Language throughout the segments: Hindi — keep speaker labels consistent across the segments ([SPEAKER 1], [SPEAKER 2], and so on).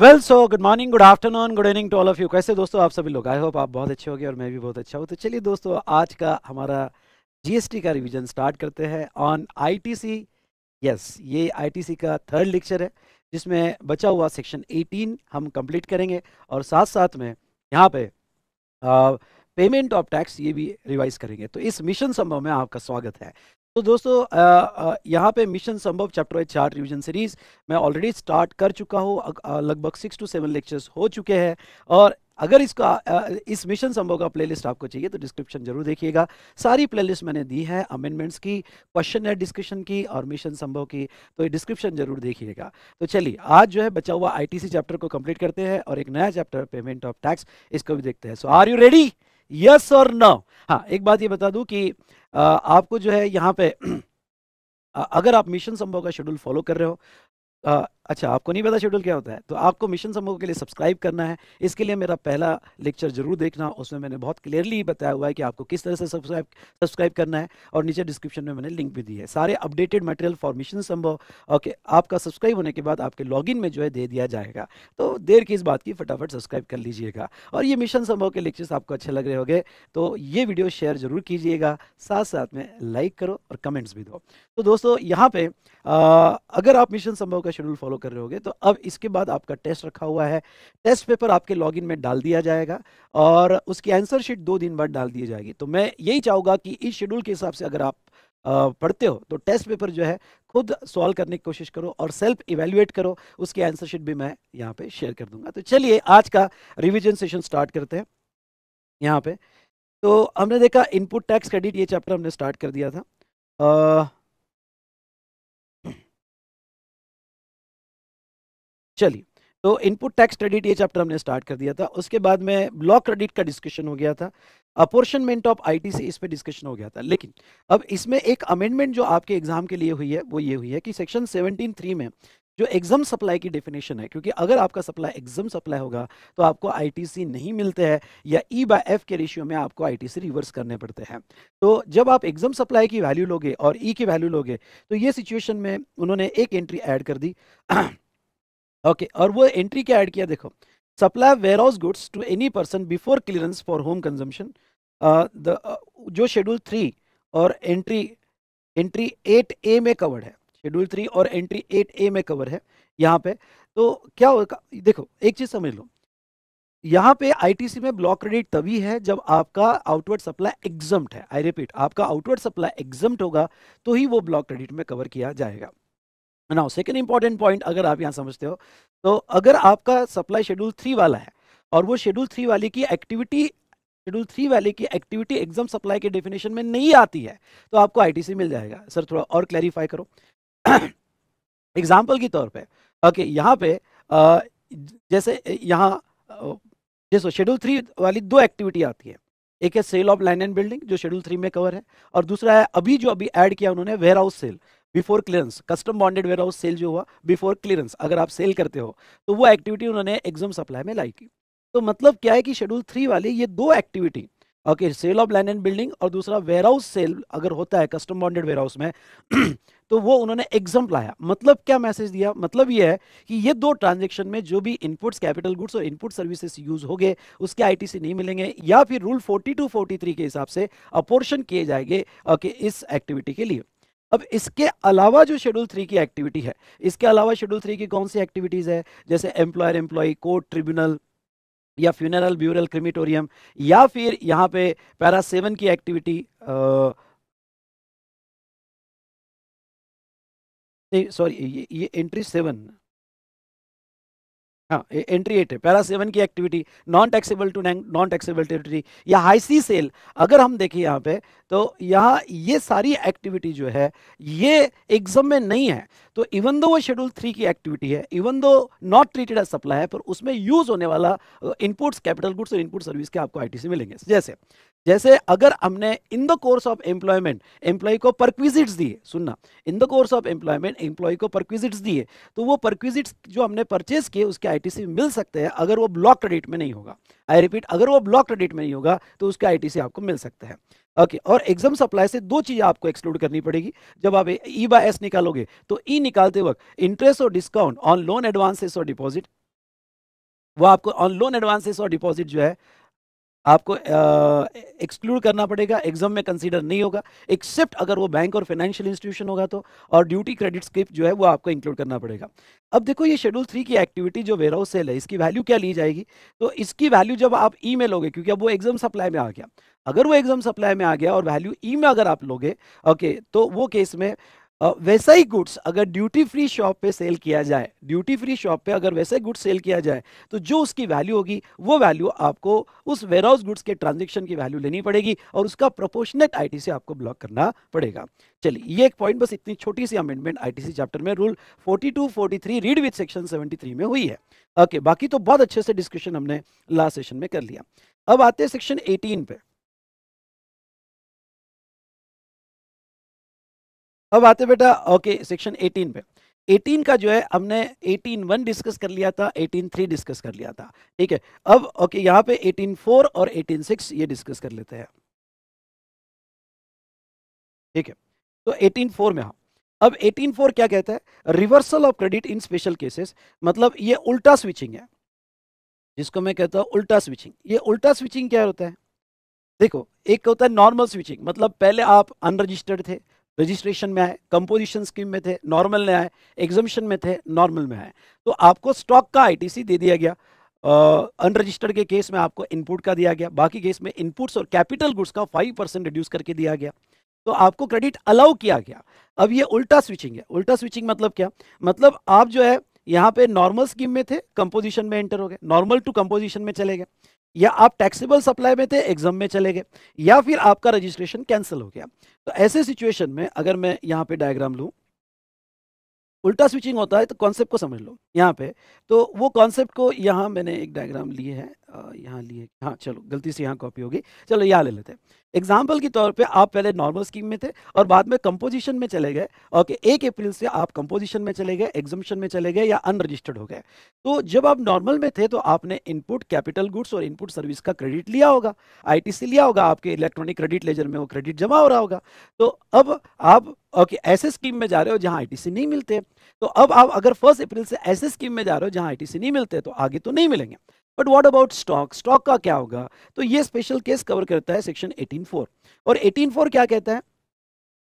[SPEAKER 1] Well so good morning, good afternoon, good evening to all of you. कैसे दोस्तों आप सभी लोग? आई होप आप बहुत अच्छे होंगे और मैं भी बहुत अच्छा हूँ। तो चलिए दोस्तों, आज का हमारा जीएसटी का रिवीजन स्टार्ट करते हैं ऑन आईटीसी। यस, ये आईटीसी का थर्ड लेक्चर है जिसमें बचा हुआ सेक्शन 18 हम कंप्लीट करेंगे और साथ साथ में यहाँ पे पेमेंट ऑफ टैक्स ये भी रिवाइज करेंगे। तो इस मिशन संभव में आपका स्वागत है। तो दोस्तों यहाँ पे मिशन संभव chapter wise chart revision series मैं ऑलरेडी स्टार्ट कर चुका हूँ। लगभग 6 to 7 लेक्चर्स हो चुके हैं और अगर इस मिशन संभव का प्लेलिस्ट आपको चाहिए तो डिस्क्रिप्शन जरूर देखिएगा। सारी प्लेलिस्ट मैंने दी है, अमेंडमेंट्स की, क्वेश्चन एंड डिस्कशन की और मिशन संभव की, तो ये डिस्क्रिप्शन जरूर देखिएगा। तो चलिए आज जो है बचा हुआ आईटीसी चैप्टर को कंप्लीट करते हैं और एक नया चैप्टर पेमेंट ऑफ टैक्स, इसको भी देखते हैं। सो आर यू रेडी? यस और नो? हाँ, एक बात ये बता दूं कि आपको जो है यहाँ पे अगर आप मिशन संभव का शेड्यूल फॉलो कर रहे हो, अच्छा आपको नहीं पता शेड्यूल क्या होता है, तो आपको मिशन समूह के लिए सब्सक्राइब करना है। इसके लिए मेरा पहला लेक्चर जरूर देखना, उसमें मैंने बहुत क्लियरली बताया हुआ है कि आपको किस तरह से सब्सक्राइब करना है और नीचे डिस्क्रिप्शन में मैंने लिंक भी दी है, सारे अपडेटेड मटेरियल फॉर मिशन संभव। ओके, आपका सब्सक्राइब होने के बाद आपके लॉगिन में जो है दे दिया जाएगा, तो देर की इस बात की, फटाफट सब्सक्राइब कर लीजिएगा। और ये मिशन संभव के लेक्चर्स आपको अच्छे लग रहे होंगे तो ये वीडियो शेयर जरूर कीजिएगा, साथ साथ में लाइक करो और कमेंट्स भी दो। तो दोस्तों यहाँ पे अगर आप मिशन संभव का शेड्यूल फॉलो कर रहे होगे तो अब इसके बाद आपका टेस्ट रखा हुआ है। टेस्ट पेपर आपके लॉगिन में डाल दिया जाएगा और उसकी आंसर शीट 2 दिन बाद डाल दी जाएगी। तो मैं यही चाहूँगा कि इस शेड्यूल के हिसाब से अगर आप पढ़ते हो तो टेस्ट पेपर जो है खुद सॉल्व करने की कोशिश करो और सेल्फ इवेल्युएट करो, उसकी आंसर शीट भी मैं यहाँ पे शेयर कर दूंगा। तो चलिए आज का रिविजन सेशन स्टार्ट करते हैं। यहाँ पे तो हमने देखा इनपुट टैक्स क्रेडिट, ये चैप्टर हमने स्टार्ट कर दिया था। चलिए, तो इनपुट टैक्स क्रेडिट ये चैप्टर हमने स्टार्ट कर दिया था। उसके बाद में ब्लॉक क्रेडिट का डिस्कशन हो गया था, अपोर्शनमेंट ऑफ आईटीसी इस पे डिस्कशन हो गया था। लेकिन अब इसमें एक अमेंडमेंट जो आपके एग्जाम के लिए हुई है वो ये हुई है कि सेक्शन 17(3) में जो एग्जाम सप्लाई की डेफिनेशन है, क्योंकि अगर आपका सप्लाई एग्जाम सप्लाई होगा तो आपको आईटीसी नहीं मिलते हैं या E/F के रेशियो में आपको आईटीसी रिवर्स करने पड़ते हैं। तो जब आप एग्जाम सप्लाई की वैल्यू लोगे और ई की वैल्यू लोगे तो ये सिचुएशन में उन्होंने एक एंट्री ऐड कर दी। ओके, और वो एंट्री क्या ऐड किया, देखो, supply warehouse goods to any person before clearance for home consumption. जो शेड्यूल 3 और एंट्री एंट्री 8A में कवर्ड है, शेड्यूल 3 और एंट्री 8A में कवर है यहाँ पे। तो क्या होगा, देखो एक चीज समझ लो, यहाँ पे आईटीसी में ब्लॉक क्रेडिट तभी है जब आपका आउटवर्ड सप्लाई एग्जम्प्ट है। आई रिपीट, आपका आउटवर्ड सप्लाई एग्जम्प्ट होगा तो ही वो ब्लॉक क्रेडिट में कवर किया जाएगा। नाउ सेकंड इंपॉर्टेंट पॉइंट अगर आप यहाँ समझते हो, तो अगर आपका सप्लाई शेड्यूल 3 वाला है और वो शेड्यूल 3 वाले की एक्टिविटी एग्जाम सप्लाई के डेफिनेशन में नहीं आती है तो आपको आईटीसी मिल जाएगा। सर थोड़ा और क्लैरिफाई करो। एग्जाम्पल के तौर पे, ओके, यहाँ पे जैसे यहाँ जैसे शेड्यूल 3 वाली 2 एक्टिविटी आती है, एक है sale of land and building जो शेड्यूल 3 में कवर है, और दूसरा है अभी ऐड किया उन्होंने, warehouse sale before clearance, custom bonded warehouse sale जो हुआ बिफोर क्लियरेंस, अगर आप सेल करते हो तो वो एक्टिविटी उन्होंने एग्जाम सप्लाई में लाई की। तो मतलब क्या है कि शेड्यूल 3 वाले ये 2 activity, okay, sale of land and building और दूसरा वेयर हाउस सेल अगर होता है कस्टम बॉन्डेड वेयर हाउस में तो वो उन्होंने एग्जाम लाया। मतलब क्या मैसेज दिया, मतलब ये है कि ये 2 ट्रांजेक्शन में जो भी इनपुट्स कैपिटल गुड्स और इनपुट सर्विसेज यूज हो गए उसके आईटीसी नहीं मिलेंगे, या फिर रूल 42-43 के हिसाब से अपोर्शन किए जाएंगे, ओके, इस एक्टिविटी के लिए। अब इसके अलावा जो शेड्यूल 3 की एक्टिविटी है, इसके अलावा शेड्यूल 3 की कौन सी एक्टिविटीज है, जैसे एम्प्लॉयर एम्प्लॉय कोर्ट ट्रिब्यूनल या फ्यूनरल ब्यूरल क्रिमिटोरियम, या फिर यहाँ पे पैरा 7 की एक्टिविटी, सॉरी ये एंट्री 7, हाँ एंट्री 8 है, पैरा 7 की activity non taxable to non taxable territory या हाई सी सेल, अगर हम देखें यहाँ पे तो यहाँ ये सारी एक्टिविटी जो है ये एग्जाम में नहीं है। तो इवन दो वो शेड्यूल 3 की एक्टिविटी है, even though not treated as supply है, पर उसमें यूज होने वाला इनपुट्स कैपिटल गुड्स और इनपुट सर्विस के आपको आईटीसी मिलेंगे। जैसे जैसे अगर हमने in the course of employment employee को परक्विजिट्स दिए, सुनना, in the course of employment employee को परक्विजिट्स दिए, तो वो परक्विजिट्स जो हमने परचेज किए उसके आईटीसी मिल सकते हैं अगर वो ब्लॉक क्रेडिट में नहीं होगा। आई रिपीट, अगर वो ब्लॉक क्रेडिट में नहीं होगा तो उसके आईटीसी आपको मिल सकते हैं। ओके, और एग्जाम सप्लाई से 2 चीजें आपको एक्सक्लूड करनी पड़ेगी। जब आप E/S निकालोगे तो ई निकालते वक्त इंटरेस्ट और डिस्काउंट ऑन लोन एडवांसेस और डिपॉजिट, वो आपको ऑन लोन एडवांसेस और डिपॉजिट जो है आपको एक्सक्लूड करना पड़ेगा, एग्जाम में कंसीडर नहीं होगा, एक्सेप्ट अगर वो बैंक और फाइनेंशियल इंस्टीट्यूशन होगा तो, और ड्यूटी क्रेडिट स्किप जो है वो आपको इंक्लूड करना पड़ेगा। अब देखो ये शेड्यूल 3 की एक्टिविटी जो वेयर हाउस सेल है, इसकी वैल्यू क्या ली जाएगी? तो इसकी वैल्यू जब आप ई में लोगे, क्योंकि अब वो एग्जाम सप्लाई में आ गया, अगर वो एग्जाम सप्लाई में आ गया और वैल्यू ई में अगर आप लोगे, ओके, तो वो केस में वैसा ही गुड्स अगर ड्यूटी फ्री शॉप पे सेल किया जाए, ड्यूटी फ्री शॉप पे अगर वैसा ही गुड्स सेल किया जाए, तो जो उसकी वैल्यू होगी वो वैल्यू आपको उस वेयरहाउस गुड्स के ट्रांजैक्शन की वैल्यू लेनी पड़ेगी और उसका प्रोपोर्शनेट आईटीसी आपको ब्लॉक करना पड़ेगा। चलिए ये एक पॉइंट, बस इतनी छोटी सी अमेंडमेंट आईटीसी चैप्टर में रूल 42 43 रीड विद सेक्शन 73 में हुई है। ओके, बाकी तो बहुत अच्छे से डिस्कशन हमने लास्ट सेशन में कर लिया। अब आते हैं सेक्शन 18 पे। अब आते बेटा ओके सेक्शन 18 पे। 18 का जो है हमने 18.1 डिस्कस कर लिया था, 18.3 डिस्कस कर लिया था, ठीक है। अब ओके यहाँ पे 18.4 और 18.6 ये डिस्कस कर लेते हैं, ठीक है। तो 18.4 में, हाँ, अब 18.4 क्या कहता है? Reversal of credit in special cases, मतलब ये उल्टा स्विचिंग है, जिसको मैं कहता हूँ उल्टा स्विचिंग। ये उल्टा स्विचिंग क्या होता है? देखो, एक होता है नॉर्मल स्विचिंग, मतलब पहले आप अनरजिस्टर्ड थे, रजिस्ट्रेशन में आए, कंपोजिशन स्कीम में थे, नॉर्मल में आए, एग्जामिशन में थे, नॉर्मल में आए, तो आपको स्टॉक का आईटीसी दे दिया गया। अनरजिस्टर्ड के केस में आपको इनपुट का दिया गया, बाकी केस में इनपुट्स और कैपिटल गुड्स का 5% रिड्यूस करके दिया गया, तो आपको क्रेडिट अलाउ किया गया। अब ये उल्टा स्विचिंग है। उल्टा स्विचिंग मतलब क्या? मतलब आप जो है यहाँ पे नॉर्मल स्कीम में थे, कंपोजिशन में एंटर हो गए, नॉर्मल टू कंपोजिशन में चले गए, या आप टैक्सेबल सप्लाई में थे, एग्जाम में चले गए, या फिर आपका रजिस्ट्रेशन कैंसिल हो गया। तो ऐसे सिचुएशन में अगर मैं यहाँ पे डायग्राम लूँ, उल्टा स्विचिंग होता है, तो कॉन्सेप्ट को समझ लो यहाँ पे। तो वो कॉन्सेप्ट को यहाँ मैंने एक डायग्राम लिए है, यहाँ लिए, हाँ चलो गलती से यहाँ कॉपी होगी, चलो यहाँ ले लेते हैं। एग्जाम्पल के तौर पे आप पहले नॉर्मल स्कीम में थे और बाद में कंपोजिशन में चले गए, ओके, 1 अप्रैल से आप कंपोजिशन में चले गए, एग्जामिशन में चले गए, या अनरजिस्टर्ड हो गए। तो जब आप नॉर्मल में थे तो आपने इनपुट कैपिटल गुड्स और इनपुट सर्विस का क्रेडिट लिया होगा, आईटीसी लिया होगा, आपके इलेक्ट्रॉनिक क्रेडिट लेजर में वो क्रेडिट जमा हो रहा होगा। तो अब आप ओके ऐसे स्कीम में जा रहे हो जहां आईटीसी नहीं मिलते, तो अब आप अगर 1 अप्रैल से ऐसे स्कीम में जा रहे हो जहां आईटीसी नहीं मिलते, तो आगे तो नहीं मिलेंगे। But what about stock? Stock का क्या होगा? तो ये स्पेशल केस कवर करता है सेक्शन 18.4। और 18.4 क्या कहता है?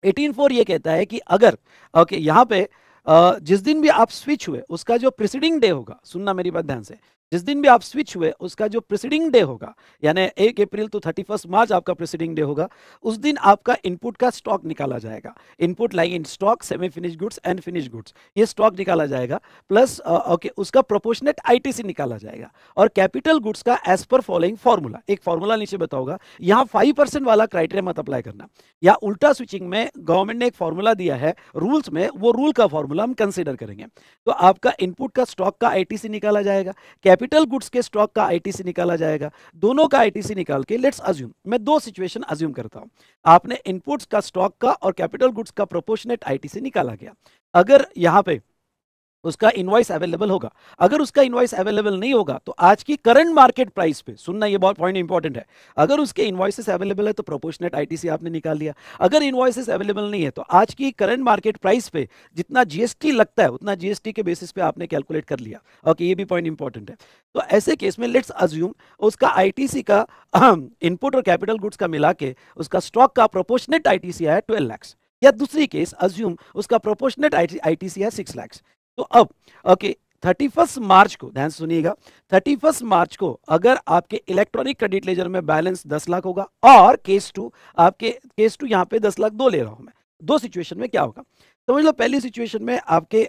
[SPEAKER 1] 18.4 ये कहता है कि अगर ओके यहाँ पे जिस दिन भी आप स्विच हुए उसका जो प्रिसीडिंग डे होगा, सुनना मेरी बात ध्यान से, जिस दिन भी आप स्विच हुए उसका जो प्रिसीडिंग डे होगा, यानी 1 अप्रैल तो 31 मार्च आपका प्रिसीडिंग डे होगा, उस दिन आपका इनपुट का स्टॉक निकाला जाएगा। Input like in stock, semi finish goods and finish goods, ये स्टॉक निकाला जाएगा, प्लस ओके उसका प्रोपोर्शनेट आईटीसी निकाला जाएगा। और कैपिटल गुड्स का एज पर फॉलोइंग फॉर्मूला, एक फॉर्मूला नीचे बताऊंगा, यहाँ 5% वाला क्राइटेरिया मत अप्लाई करना, या उल्टा स्विचिंग में गवर्नमेंट ने एक फॉर्मूला दिया है रूल्स में, वो रूल का फॉर्मूला हम कंसीडर करेंगे। तो आपका इनपुट का स्टॉक का आईटीसी निकाला जाएगा, कैपिटल गुड्स के स्टॉक का आईटीसी निकाला जाएगा, दोनों का आईटीसी निकाल के लेट्स अज्यूम, मैं दो सिचुएशन अज्यूम करता हूं, आपने इनपुट्स का, स्टॉक का और कैपिटल गुड्स का प्रोपोर्शनेट आईटीसी निकाला गया। अगर यहां पे उसका इनवॉइस अवेलेबल होगा, अगर उसका इनवॉइस अवेलेबल नहीं होगा तो आज की करंट मार्केट प्राइस पे, सुनना ये बहुत पॉइंट इंपॉर्टेंट है, अगर उसके इनवॉइसेस अवेलेबल है तो प्रोपोर्शनेट आईटीसी आपने निकाल लिया, अगर इनवॉइसेस अवेलेबल नहीं है तो आज की करंट मार्केट प्राइस पे जितना जीएसटी लगता है उतना जीएसटी के बेसिस पे आपने कैलकुलेट कर लिया। ओके, ये भी पॉइंट इंपॉर्टेंट है। तो ऐसे केस में लेट्स अज्यूम उसका आईटीसी का इनपुट और कैपिटल गुड्स का मिला के उसका स्टॉक का प्रोपोर्शनेट आईटीसी है 12 लाख, या दूसरी केस अज्यूम उसका प्रोपोर्शनेट आईटीसी है 6 लाख। तो अब ओके 31 मार्च को, ध्यान सुनिएगा, 31 मार्च को अगर आपके इलेक्ट्रॉनिक क्रेडिट लेजर में बैलेंस 10 लाख होगा, और केस टू, आपके केस टू यहाँ पे 10 लाख दो ले रहा हूं मैं, दो सिचुएशन में क्या होगा समझ लो। पहली सिचुएशन में आपके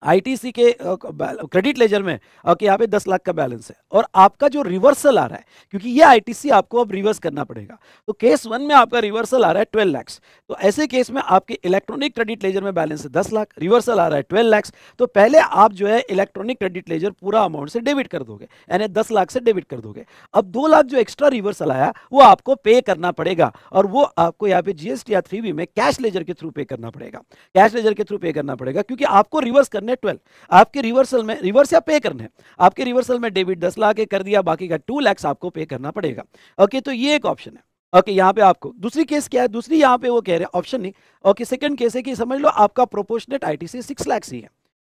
[SPEAKER 1] आईटीसी के क्रेडिट लेजर में यहाँ पे 10 लाख का बैलेंस है, और आपका जो रिवर्सल आ रहा है, क्योंकि ये आईटीसी आपको अब रिवर्स करना पड़ेगा, तो केस 1 में आपका रिवर्सल आ रहा है 12 लाख। तो ऐसे केस में आपके इलेक्ट्रॉनिक क्रेडिट लेजर में बैलेंस है 10 लाख, रिवर्सल आ रहा है 12 लाख, तो पहले आप जो है इलेक्ट्रॉनिक क्रेडिट लेजर पूरा अमाउंट से डेबिट कर दोगे, यानी 10 लाख से डेबिट कर दोगे। अब 2 लाख जो एक्स्ट्रा रिवर्सल आया वो आपको पे करना पड़ेगा, और वो आपको यहाँ पे जीएसटी या 3B में कैश लेजर के थ्रू पे करना पड़ेगा, कैश लेजर के थ्रू पे करना पड़ेगा, क्योंकि आपको रिवर्स करने 12, आपके रिवर्सल में, रिवर्स या पे करने, आपके रिवर्सल में डेबिट 10 लाख कर दिया, बाकी का 2 लाख आपको पे करना पड़ेगा। ओके, तो ये एक ऑप्शन है। ओके, यहाँ पे आपको दूसरी केस क्या है, दूसरी यहाँ पे वो कह रहे हैं ऑप्शन नहीं, ओके सेकंड केस है कि समझ लो आपका प्रोपोर्शनेट आईटीसी 6 लाख ही है,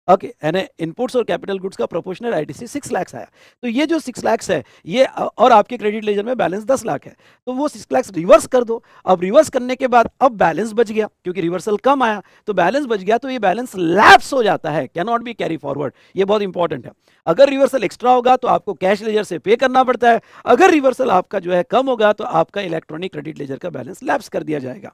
[SPEAKER 1] ओके, यानी इनपुट्स और कैपिटल गुड्स का प्रोपोर्शनल आईटीसी 6 लाख आया। तो ये जो 6 लाख है ये और आपके क्रेडिट लेजर में बैलेंस 10 लाख है, तो वो 6 लाख रिवर्स कर दो। अब रिवर्स करने के बाद अब बैलेंस बच गया, क्योंकि रिवर्सल कम आया तो बैलेंस बच गया, तो ये बैलेंस लैप्स हो जाता है, can not be carry forward. ये बहुत इंपॉर्टेंट है। अगर रिवर्सल एक्स्ट्रा होगा तो आपको कैश लेजर से पे करना पड़ता है, अगर रिवर्सल आपका जो है कम होगा तो आपका इलेक्ट्रॉनिक क्रेडिट लेजर का बैलेंस लैप्स कर दिया जाएगा।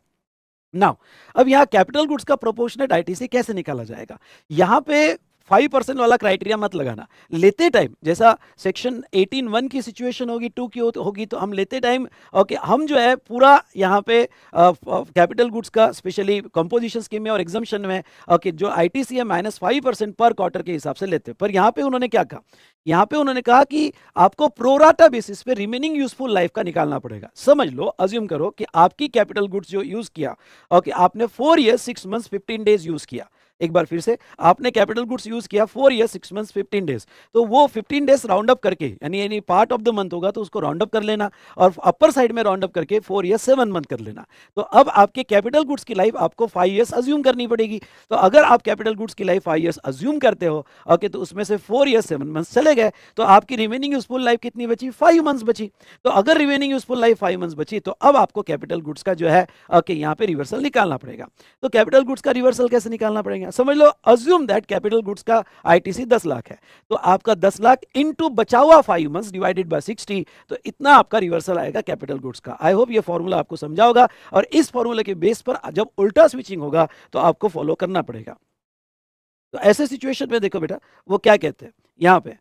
[SPEAKER 1] नाउ अब यहाँ कैपिटल गुड्स का प्रोपोर्शनेट आईटीसी कैसे निकाला जाएगा? यहाँ पे 5% वाला क्राइटेरिया मत लगाना। लेते टाइम जैसा सेक्शन 18(1) की सिचुएशन होगी, 2 की होगी, तो हम लेते टाइम ओके हम जो है पूरा यहाँ पे कैपिटल गुड्स का स्पेशली कंपोजिशन स्कीम में और एग्जाम्शन में ओके जो आईटीसी है -5% पर क्वार्टर के हिसाब से लेते हैं। पर यहाँ पे उन्होंने क्या कहा? यहाँ पे उन्होंने कहा कि आपको प्रोराटा बेसिस पे रिमेनिंग यूजफुल लाइफ का निकालना पड़ेगा। समझ लो, अज्यूम करो कि आपकी कैपिटल गुड्स जो यूज किया ओके आपने 4 ईयर्स 6 मंथ्स 15 डेज यूज किया। एक बार फिर से, आपने कैपिटल गुड्स यूज किया 4 ईयर्स 6 मंथ्स 15 डेज, तो वो 15 डेज राउंड अप करके यानी पार्ट ऑफ द मंथ होगा तो उसको राउंड अप कर लेना, और अपर साइड में राउंड अप करके 4 ईयर्स 7 मंथ कर लेना। तो अब आपके कैपिटल गुड्स की लाइफ आपको 5 ईयर्स अज्यूम करनी पड़ेगी। तो अगर आप कैपिटल गुड्स की लाइफ 5 ईयर्स अज्यूम करते हो ओके तो उसमें से 4 ईयर्स 7 मंथ्स चले गए, तो आपकी रिमेनिंग यूजफुल लाइफ कितनी बची? 5 मंथ्स बची। तो अगर रिमेनिंग यूजफुल लाइफ 5 मंथ्स बची तो अब आपको कैपिटल गुड्स का जो है ओके यहाँ पे रिवर्सल निकालना पड़ेगा। तो कैपिटल गुड्स का रिवर्सल कैसे निकालना पड़ेगा? समझ लो, अज्यूम दैट कैपिटल गुड्स का आईटीसी 10 लाख है, तो आपका 10 लाख इनटू बचा हुआ 5 मंथ्स डिवाइडेड बाय 60, तो इतना आपका रिवर्सल आएगा कैपिटल गुड्स का। आई होप ये फॉर्मूला आपको समझा होगा, और इस फॉर्मूला के बेस पर जब उल्टा स्विचिंग होगा तो आपको फॉलो करना पड़ेगा। तो ऐसे सिचुएशन में देखो बेटा, वो क्या कहते हैं यहाँ पे,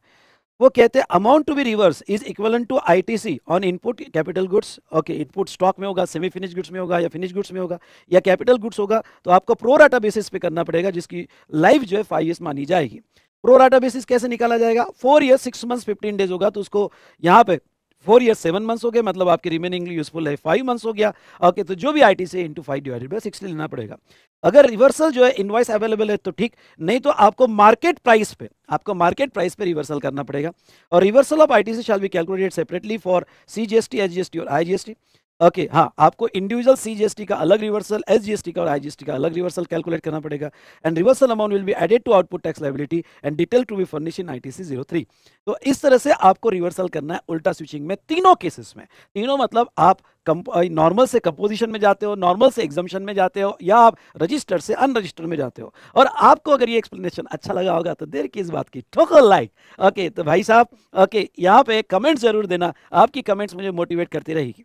[SPEAKER 1] वो कहते हैं amount to be reverse is equivalent to ITC on input capital goods. Okay, input stock में होगा, सेमी फिनिश गुड्स में होगा, या फिनिश गुड्स में होगा, या कैपिटल गुड्स होगा, तो आपको प्रोराटा बेसिस पे करना पड़ेगा, जिसकी लाइफ जो है 5 ईयर्स मानी जाएगी। प्रोराटा बेसिस कैसे निकाला जाएगा? 4 ईयर्स 6 मंथ्स 15 डेज होगा, तो उसको यहाँ पे 4 ईयर्स 7 मंथ्स हो गए, मतलब आपकी रिमेनिंग यूजफुल है 5 मंथ्स हो गया। ओके, तो जो भी आईटीसी इंटू 5 डिवाइडेड बाय 60 लेना पड़ेगा। अगर रिवर्सल जो है इनवॉइस अवेलेबल है तो ठीक, नहीं तो आपको मार्केट प्राइस पे रिवर्सल करना पड़ेगा। और reversal of ITC shall be calculated separately for CGST, SGST और आईजीएसटी। ओके हाँ, आपको इंडिविजुअल सीजीएसटी का अलग रिवर्सल, एसजीएसटी का और आईजीएसटी का अलग रिवर्सल कैलकुलेट करना पड़ेगा, and reversal amount will be added to output tax liability and detail to be furnish in ITC 03। तो इस तरह से आपको रिवर्सल करना है उल्टा स्विचिंग में, तीनों केसेस में। तीनों मतलब आप नॉर्मल से कंपोजिशन में जाते हो, नॉर्मल से एग्जाम्शन में जाते हो, या आप रजिस्टर से अनरजिस्टर में जाते हो। और आपको अगर ये एक्सप्लेनेशन अच्छा लगा होगा तो देर किस बात की, ठोको लाइक। ओके, तो भाई साहब ओके यहाँ पे कमेंट जरूर देना, आपकी कमेंट्स मुझे मोटिवेट करती रहेगी।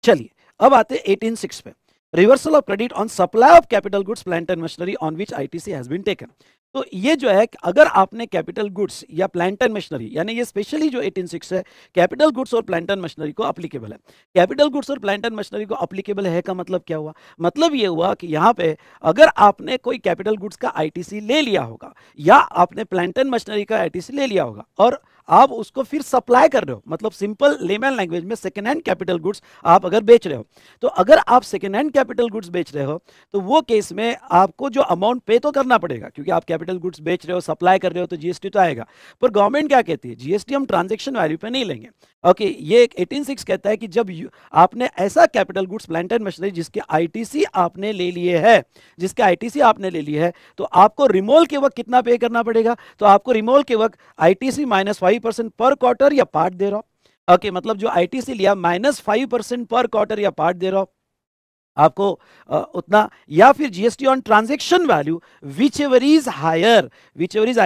[SPEAKER 1] चलिए अब आते हैं 18(6) पे, reversal of credit on supply of capital goods plant and machinery on which ITC has been taken. तो ये जो है, अगर आपने कैपिटल गुड्स या प्लांट एंड मशीनरी, यानी ये स्पेशली जो 18(6) है कैपिटल गुड्स और प्लांट एंड मशीनरी को अप्लीकेबल है। कैपिटल गुड्स और प्लांट एंड मशीनरी को अप्लीकेबल है का मतलब क्या हुआ? मतलब ये हुआ कि यहाँ पे अगर आपने कोई कैपिटल गुड्स का आईटीसी ले लिया होगा, या आपने प्लांट एंड मशीनरी का आईटीसी ले लिया होगा, और आप उसको फिर सप्लाई कर रहे हो, मतलब सिंपल लेमैन लैंग्वेज में सेकेंड हैंड कैपिटल गुड्स आप अगर बेच रहे हो, तो अगर आप सेकेंड हैंड कैपिटल गुड्स बेच रहे हो तो वो केस में आपको जो अमाउंट पे तो करना पड़ेगा, क्योंकि आप कैपिटल गुड्स बेच रहे हो, सप्लाई कर रहे हो, तो जीएसटी तो आएगा। पर गवर्नमेंट क्या कहती है? जीएसटी हम ट्रांजेक्शन वैल्यू पे नहीं लेंगे। ओके, ये 18(6) कहता है कि जब आपने ऐसा capital goods plant and machinery जिसके आईटीसी आपने ले लिए है, तो आपको रिमोल के वक्त कितना पे करना पड़ेगा? तो आपको रिमोल के वक्त आईटीसी -5% पर क्वार्टर या पार्ट दे रहा हो। ओके, मतलब जो आईटीसी लिया -5% पर क्वार्टर या पार्ट दे रहा हो आपको उतना, या फिर GST on transaction value whichever is higher,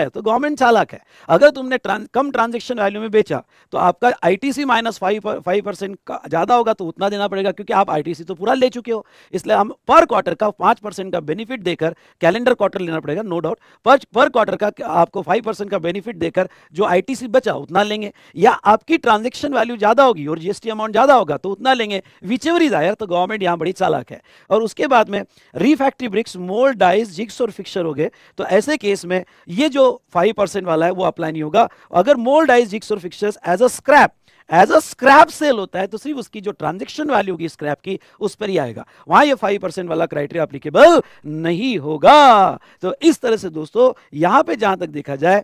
[SPEAKER 1] तो गवर्नमेंट चालाक है। अगर तुमने कम ट्रांजैक्शन वैल्यू में बेचा तो आपका आईटीसी -5% का ज्यादा होगा, तो उतना देना पड़ेगा, क्योंकि आप आईटीसी तो पूरा ले चुके हो। इसलिए हम पर क्वार्टर का 5% का बेनिफिट देकर, कैलेंडर क्वार्टर लेना पड़ेगा नो डाउट, पर क्वार्टर का आपको 5% का बेनिफिट देकर जो आईटीसी बचा उतना लेंगे, या आपकी ट्रांजेक्शन वैल्यू ज्यादा होगी और जीएसटी अमाउंट ज्यादा होगा तो उतना लेंगे, विच एवर इज हायर। तो गवर्नमेंट यहाँ बड़ी चालाक है। और उसके बाद में रीफैक्ट्री ब्रिक्स, मोल्ड, डाइस, जिग्स और फिक्सर हो गए, तो ऐसे केस में ये जो 5% वाला है वो अप्लाई नहीं होगा। अगर मोल्ड, डाइस, जिग्स और fixtures as a scrap sale होता है तो सिर्फ उसकी जो ट्रांजैक्शन वैल्यू होगी स्क्रैप की उस पर ही आएगा, वहां ये 5% वाला क्राइटेरिया एप्लीकेबल नहीं होगा। तो इस तरह से दोस्तों यहां पे जहां तक देखा जाए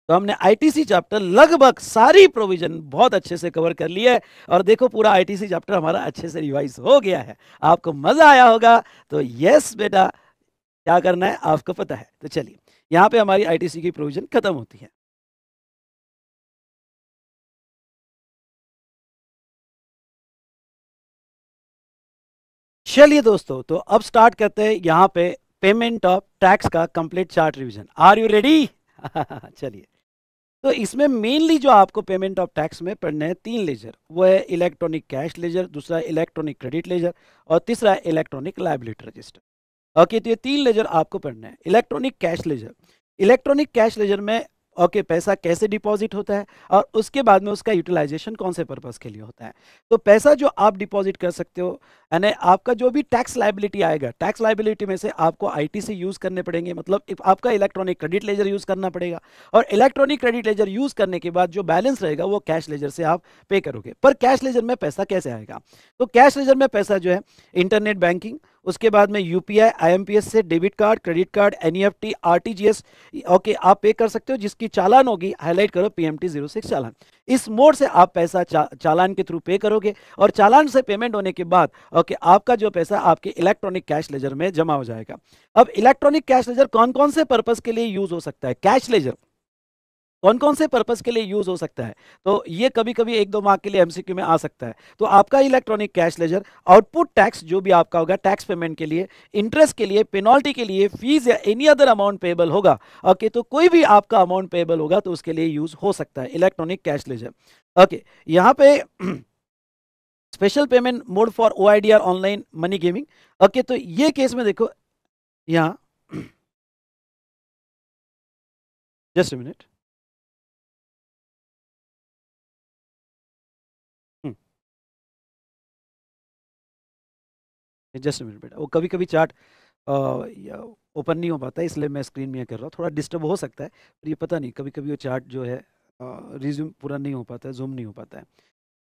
[SPEAKER 1] तो हमने आईटीसी चैप्टर लगभग सारी प्रोविजन बहुत अच्छे से कवर कर लिया है, और देखो पूरा आईटीसी चैप्टर हमारा अच्छे से रिवाइज हो गया है। आपको मजा आया होगा तो यस बेटा, क्या करना है आपको पता है। तो चलिए यहाँ पे हमारी आईटीसी की प्रोविजन खत्म होती है। चलिए दोस्तों, तो अब स्टार्ट करते हैं यहाँ पे पेमेंट ऑफ टैक्स का complete chart revision. Are you ready? चलिए, तो इसमें मेनली जो आपको पेमेंट ऑफ टैक्स में पढ़ने हैं 3 लेजर, वो है इलेक्ट्रॉनिक कैश लेजर, दूसरा इलेक्ट्रॉनिक क्रेडिट लेजर और तीसरा इलेक्ट्रॉनिक लायबिलिटी रजिस्टर। ओके, तो ये 3 लेजर आपको पढ़ने हैं। Electronic cash ledger, electronic cash ledger में ओके पैसा कैसे डिपॉजिट होता है और उसके बाद में उसका यूटिलाइजेशन कौन से पर्पस के लिए होता है। तो पैसा जो आप डिपॉजिट कर सकते हो, यानी आपका जो भी टैक्स लायबिलिटी आएगा, टैक्स लायबिलिटी में से आपको आईटीसी यूज करने पड़ेंगे, मतलब आपका इलेक्ट्रॉनिक क्रेडिट लेजर यूज करना पड़ेगा और इलेक्ट्रॉनिक क्रेडिट लेजर यूज करने के बाद जो बैलेंस रहेगा वो कैश लेजर से आप पे करोगे। पर कैश लेजर में पैसा कैसे आएगा? तो कैश लेजर में पैसा जो है इंटरनेट बैंकिंग, उसके बाद में यूपीआई, आईएमपीएस से debit card, credit card, NEFT, RTGS okay आप पे कर सकते हो, जिसकी चालान होगी, हाईलाइट करो पीएमटी 06 चालान। इस मोड से आप पैसा चालान के थ्रू पे करोगे और चालान से पेमेंट होने के बाद ओके आपका जो पैसा आपके इलेक्ट्रॉनिक कैश लेजर में जमा हो जाएगा। अब इलेक्ट्रॉनिक कैश लेजर कौन कौन से पर्पस के लिए यूज हो सकता है? कैश लेजर कौन कौन से पर्पस के लिए यूज हो सकता है? तो ये कभी कभी 1-2 मार्क के लिए एमसीक्यू में आ सकता है। तो आपका electronic cash ledger output tax जो भी आपका होगा, टैक्स पेमेंट के लिए, इंटरेस्ट के लिए, पेनल्टी के लिए, फीस या एनी अदर अमाउंट पेबल होगा ओके, तो कोई भी आपका अमाउंट पेबल होगा तो उसके लिए यूज हो सकता है इलेक्ट्रॉनिक कैश लेजर। ओके, यहाँ पे special payment mode for OIDAR online money gaming. Okay, तो ये केस में देखो यहाँ जस्ट मिनट, जस्ट मिनट बेटा, वो कभी कभी चार्ट ओपन नहीं हो पाता है, इसलिए मैं स्क्रीन में कर रहा हूँ, थोड़ा डिस्टर्ब हो सकता है। पर ये पता नहीं, कभी कभी वो चार्ट जो है रिज्यूम पूरा नहीं हो पाता है, जूम नहीं हो पाता है।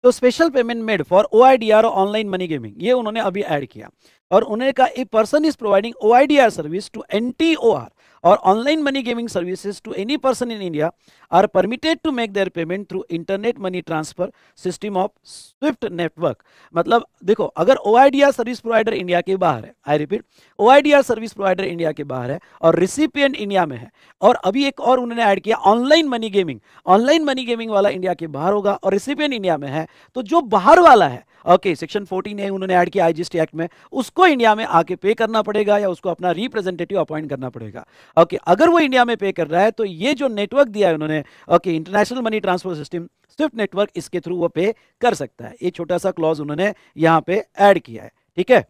[SPEAKER 1] तो special payment made for OIDAR online money gaming, ये उन्होंने अभी ऐड किया और उन्होंने कहा a person is providing OIDAR service to NTOR और online money gaming services to any person in India are permitted to make their payment through internet money transfer system of SWIFT network. मतलब देखो, अगर ओआईडीआर सर्विस प्रोवाइडर इंडिया के बाहर है, I repeat, OIDAR service provider India के बाहर है और रिसिपिएंट इंडिया में है, और अभी एक और उन्होंने ऐड किया online money gaming, online money gaming वाला इंडिया के बाहर होगा और रिसिपिएंट इंडिया में है, तो जो बाहर वाला है ओके सेक्शन 14 है उन्होंने ऐड किया आईजीएसटी एक्ट में, उसको इंडिया में आके पे करना पड़ेगा या उसको अपना रिप्रेजेंटेटिव अपॉइंट करना पड़ेगा। ओके, अगर वो इंडिया में पे कर रहा है तो ये जो नेटवर्क दिया है उन्होंने okay international money transfer system Swift network, इसके थ्रू वो पे कर सकता है। ये छोटा सा क्लॉज उन्होंने यहाँ पे ऐड किया है, ठीक है।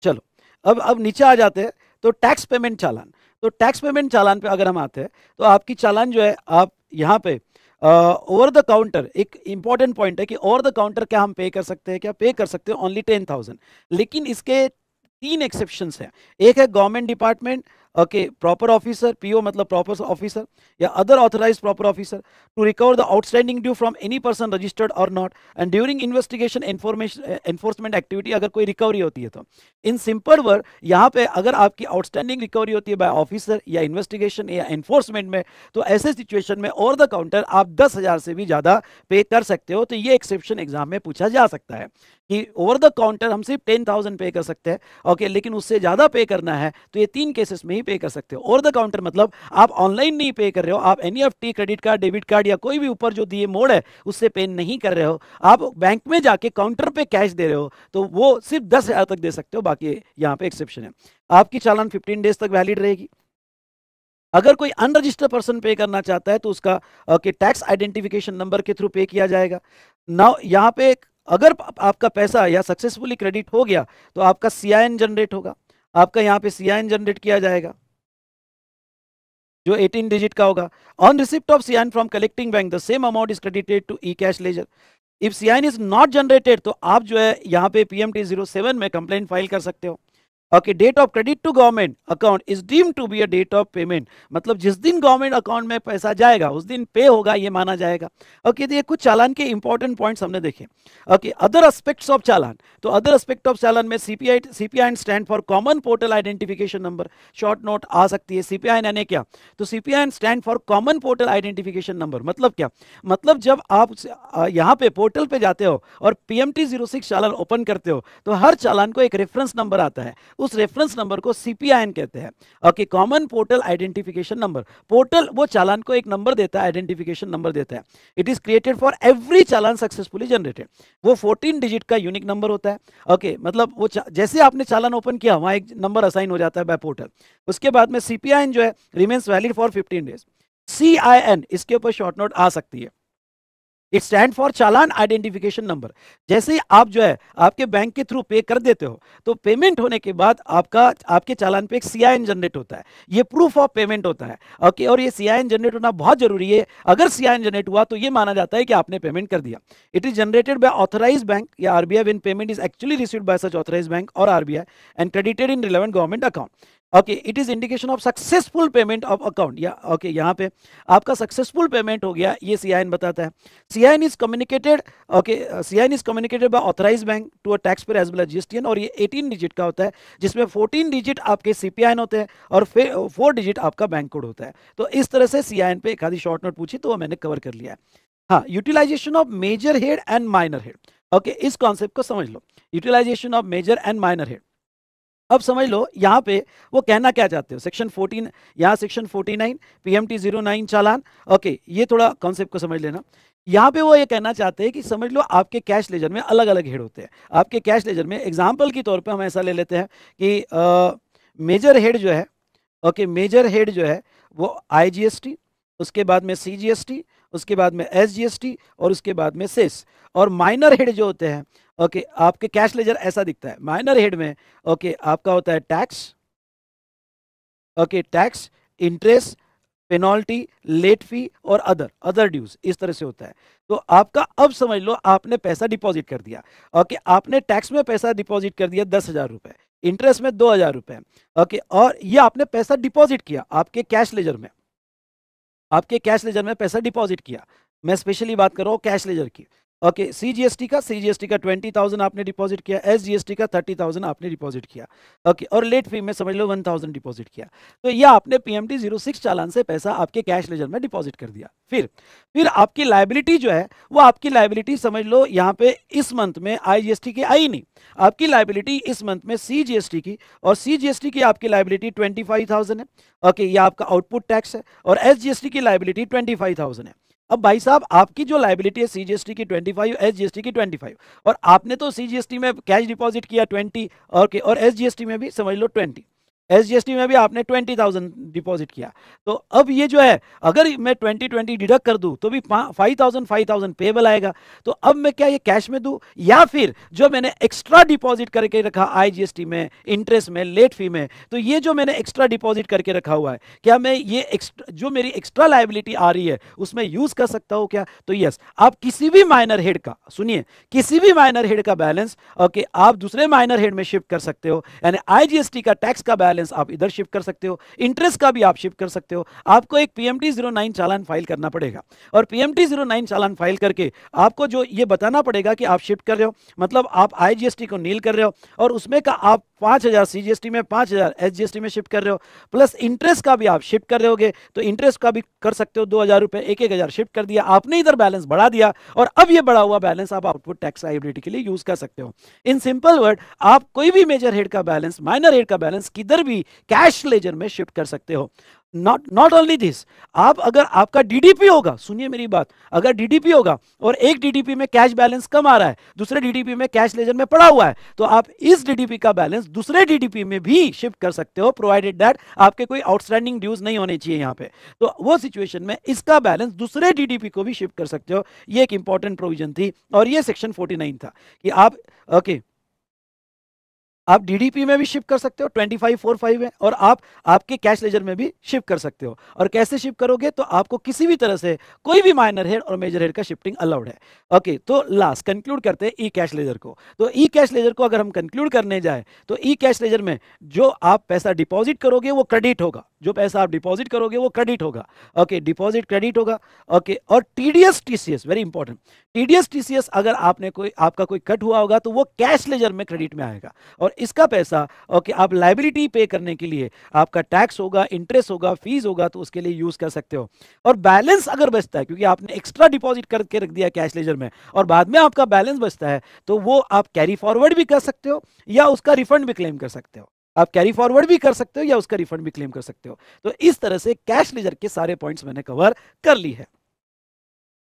[SPEAKER 1] चलो अब नीचे आ जाते हैं, तो टैक्स पेमेंट चालान। तो टैक्स पेमेंट चालान पे अगर हम आते हैं तो आपकी चालान जो है, आप यहाँ पे ओवर द काउंटर, एक इंपॉर्टेंट पॉइंट है कि ओवर द काउंटर क्या हम पे कर सकते हैं? क्या पे कर सकते हैं ओनली 10,000, लेकिन इसके 3 एक्सेप्शंस हैं। एक है government department okay proper officer, PO मतलब प्रॉपर ऑफिसर या other authorised proper officer to recover the outstanding due from any person registered और not and during investigation enforcement activity, अगर कोई रिकवरी होती है तो। इन सिंपल वर्ड, यहाँ पे अगर आपकी आउटस्टैंडिंग रिकवरी होती है बाय ऑफिसर या इन्वेस्टिगेशन या एनफोर्समेंट में, तो ऐसे सिचुएशन में ओवर द काउंटर आप 10,000 से भी ज्यादा पे कर सकते हो। तो ये एक्सेप्शन एग्जाम में पूछा जा सकता है कि ओवर द काउंटर हम सिर्फ 10,000 पे कर सकते हैं ओके, लेकिन उससे ज्यादा पे करना है तो ये 3 केसेस में ही पे कर सकते हो। ओवर द काउंटर मतलब आप ऑनलाइन नहीं पे कर रहे हो, आप NEFT, credit card, debit card या कोई भी ऊपर जो दिए मोड है उससे पे नहीं कर रहे हो, आप बैंक में जाके काउंटर पे कैश दे रहे हो, तो वो सिर्फ 10,000 तक दे सकते हो, बाकी यहाँ पे एक्सेप्शन है। आपकी चालान 15 डेज तक वैलिड रहेगी। अगर कोई अनरजिस्टर्ड पर्सन पे करना चाहता है तो उसका टैक्स आइडेंटिफिकेशन नंबर के थ्रू पे किया जाएगा। नाउ यहाँ पे अगर आपका पैसा या सक्सेसफुली क्रेडिट हो गया तो आपका सीआईएन जनरेट होगा, आपका यहाँ पे सीआईएन जनरेट किया जाएगा जो 18 डिजिट का होगा। On receipt of CIN from collecting bank the same amount is credited to e cash ledger. If CIN is not generated तो आप जो है यहाँ पे पीएमटी 07 में कंप्लेंट फाइल कर सकते हो। Okay, date of credit to government account is deemed to be a date of payment, मतलब जिस दिन गवर्नमेंट अकाउंट में पैसा जाएगा उस दिन पे होगा, ये माना जाएगा। ओके, तो ये कुछ चालान के इंपॉर्टेंट पॉइंट्स हमने देखे। Okay, other aspects of challan, तो अदर एस्पेक्ट ऑफ चालान में CPI stand for common portal identification number, short note आ सकती है। सीपीआई यानी क्या? तो CPI stand for common portal identification number, मतलब क्या? मतलब जब आप यहाँ पे पोर्टल पे जाते हो और पीएमटी 06 चालान ओपन करते हो तो हर चालान को एक रेफरेंस नंबर आता है, उस रेफरेंस नंबर को CPIN कहते हैं। Okay, common portal identification number. Portal वो चालान को एक नंबर देता है, आइडेंटिफिकेशन नंबर देता है। It is created for every challan successfully generated. वो 14 डिजिट का यूनिक नंबर होता है। ओके, मतलब वो जैसे आपने चालान ओपन किया वहां एक नंबर असाइन हो जाता है बाय पोर्टल। उसके बाद में CPIN जो है remains valid for 15 days. CIN इसके ऊपर शॉर्ट नोट आ सकती है। It stand for challan identification number. जैसे ही आप जो है आपके बैंक के थ्रू पे कर देते हो तो पेमेंट होने के बाद आपके चालान पे एक CIN जनरेट होता है। ये प्रूफ ऑफ पेमेंट होता है। ओके, और ये CIN जनरेट होना बहुत जरूरी है। अगर CIN जनरेट हुआ तो ये माना जाता है कि आपने पेमेंट कर दिया। It is generated by authorise bank या RBI when payment is actually received by such authorise bank और RBI and credited in relevant government account. Okay, it is indication of successful payment of account. या ओके, यहाँ पे आपका सक्सेसफुल पेमेंट हो गया, ये CIN बताता है। CIN is communicated, okay, CIN is communicated by authorized bank to a taxpayer as well as GSTN, और ये 18 डिजिट का होता है जिसमें 14 डिजिट आपके CPIN होते हैं और 4 डिजिट आपका बैंक कोड होता है। तो इस तरह से CIN पे एक आधी शॉर्ट नोट पूछी तो वो मैंने कवर कर लिया है। हाँ, utilisation of major head and minor head. Okay, इस कॉन्सेप्ट को समझ लो, utilisation of major and minor head. अब समझ लो यहाँ पे वो कहना क्या चाहते हो। सेक्शन 14, यहाँ सेक्शन 49 PMT 09 चालान। ओके, ये थोड़ा कॉन्सेप्ट को समझ लेना। यहाँ पे वो ये कहना चाहते हैं कि समझ लो आपके कैश लेजर में अलग अलग हेड होते हैं। आपके कैश लेजर में एग्जाम्पल के तौर पे हम ऐसा ले लेते हैं कि मेजर हेड जो है, ओके, मेजर हेड जो है वो IGST, उसके बाद में CGST, उसके बाद में SGST और उसके बाद में सेस। और माइनर हेड जो होते हैं, ओके, आपके कैश लेजर ऐसा दिखता है। माइनर हेड में ओके आपका होता है tax, okay, tax, interest, penalty, late fee और अदर ड्यूज, इस तरह से होता है। तो आपका अब समझ लो आपने पैसा डिपॉजिट कर दिया। ओके, आपने टैक्स में पैसा डिपॉजिट कर दिया 10,000 रुपए, इंटरेस्ट में 2,000 रुपए। ओके, और ये आपने पैसा डिपॉजिट किया आपके कैश लेजर में, आपके कैश लेजर में पैसा डिपॉजिट किया। मैं स्पेशली बात कर रहा हूँ कैश लेजर की। ओके, CGST का 20,000 आपने डिपॉजिट किया, SGST का 30,000 आपने डिपॉजिट किया। ओके, और लेट फी में समझ लो 1,000 डिपॉजिट किया। तो ये आपने PMT 06 चालान से पैसा आपके कैश लेजर में डिपॉजिट कर दिया। फिर आपकी लाइबिलिटी जो है वो आपकी लाइबिलिटी समझ लो यहाँ पे इस मंथ में IGST की आई नहीं, आपकी लाइबिलिटी इस मंथ में CGST की, और CGST की आपकी लाइबिलिटी 25,000 है। ओके, ये आपका आउटपुट टैक्स है, और SGST की लाइबिलिटी 25,000 है। अब भाई साहब आपकी जो लाइबिलिटी है CGST की 25, SGST की 25, और आपने तो CGST में कैश डिपॉजिट किया 20, और SGST में भी समझ लो 20, SGST में भी आपने 20,000 डिपॉजिट किया। तो अब ये जो है अगर मैं 20 डिडक्ट कर दूं तो भी 5,000 पेबल आएगा। तो अब मैं क्या ये कैश में दूं, या फिर जो मैंने एक्स्ट्रा डिपॉजिट करके रखा IGST में, इंटरेस्ट में, लेट फी में, तो ये जो मैंने एक्स्ट्रा डिपॉजिट करके रखा हुआ है क्या मैं ये जो मेरी एक्स्ट्रा लाइबिलिटी आ रही है उसमें यूज कर सकता हूं क्या? तो यस, आप किसी भी माइनर हेड का, सुनिए, किसी भी माइनर हेड का बैलेंस ओके आप दूसरे माइनर हेड में शिफ्ट कर सकते हो। यानी IGST का टैक्स का बैलेंस आप इधर शिफ्ट कर सकते हो, इंटरेस्ट का भी आप शिफ्ट कर सकते हो। आपको एक PMT 09 चालान फाइल करना पड़ेगा, और PMT 09 चालान फाइल करके आपको जो ये बताना पड़ेगा कि आप शिफ्ट कर रहे हो, मतलब आप IGST को नील कर रहे हो, और उसमें का आप 5,000 CGST में, 5,000 SGST में शिफ्ट कर रहे हो, प्लस इंटरेस्ट का भी आप शिफ्ट कर रहे होगे, तो इंटरेस्ट का भी कर सकते हो 2,000 रुपए, 1,000 शिफ्ट कर दिया आपने, इधर बैलेंस बढ़ा दिया, और अब ये बढ़ा हुआ बैलेंस आप आउटपुट टैक्स लायबिलिटी के लिए यूज कर सकते हो। इन सिंपल वर्ड, आप कोई भी मेजर हेड का बैलेंस, माइनर हेड का बैलेंस किधर भी कैश लेजर में शिफ्ट कर सकते हो। नॉट ओनली दिस, आप अगर आपका DDP होगा, सुनिए मेरी बात, अगर DDP होगा और एक DDP में कैश बैलेंस कम आ रहा है, दूसरे DDP में कैश लेजर में पड़ा हुआ है, तो आप इस DDP का बैलेंस दूसरे DDP में भी शिफ्ट कर सकते हो, प्रोवाइडेड दैट आपके कोई आउटस्टैंडिंग ड्यूज नहीं होने चाहिए यहाँ पे। तो वो सिचुएशन में इसका बैलेंस दूसरे DDP को भी शिफ्ट कर सकते हो। ये एक इंपॉर्टेंट प्रोविजन थी, और ये सेक्शन 49 था कि आप ओके आप DDP में भी शिफ्ट कर सकते हो, 2545 है, और आप आपके कैश लेजर में भी शिफ्ट कर सकते हो। और कैसे शिफ्ट करोगे, तो आपको किसी भी तरह से कोई भी माइनर हेड और मेजर हेड का शिफ्टिंग अलाउड है। ओके, तो लास्ट कंक्लूड करते हैं ई कैश लेजर को। तो ई कैश लेजर को अगर हम कंक्लूड करने जाए तो ई कैश लेजर में जो आप पैसा डिपॉजिट करोगे वो क्रेडिट होगा, जो पैसा आप डिपॉजिट करोगे वो क्रेडिट होगा। ओके, डिपॉजिट क्रेडिट होगा। ओके, और TDS TCS very important, TDS TCS अगर आपका कोई कट हुआ होगा तो वो कैश लेजर में क्रेडिट में आएगा, और इसका पैसा ओके आप लायबिलिटी पे करने के लिए, आपका टैक्स होगा, इंटरेस्ट होगा, फीस होगा, तो उसके लिए यूज कर सकते हो। और बैलेंस अगर बचता है, क्योंकि आपने एक्स्ट्रा डिपॉजिट करके रख दिया कैश लेजर में और बाद में आपका बैलेंस बचता है, तो वो आप कैरी फॉरवर्ड भी कर सकते हो या उसका रिफंड भी क्लेम कर सकते हो। आप कैरी फॉरवर्ड भी कर सकते हो या उसका रिफंड भी क्लेम कर सकते हो। तो इस तरह से कैश लेजर के सारे पॉइंट्स मैंने कवर कर ली है।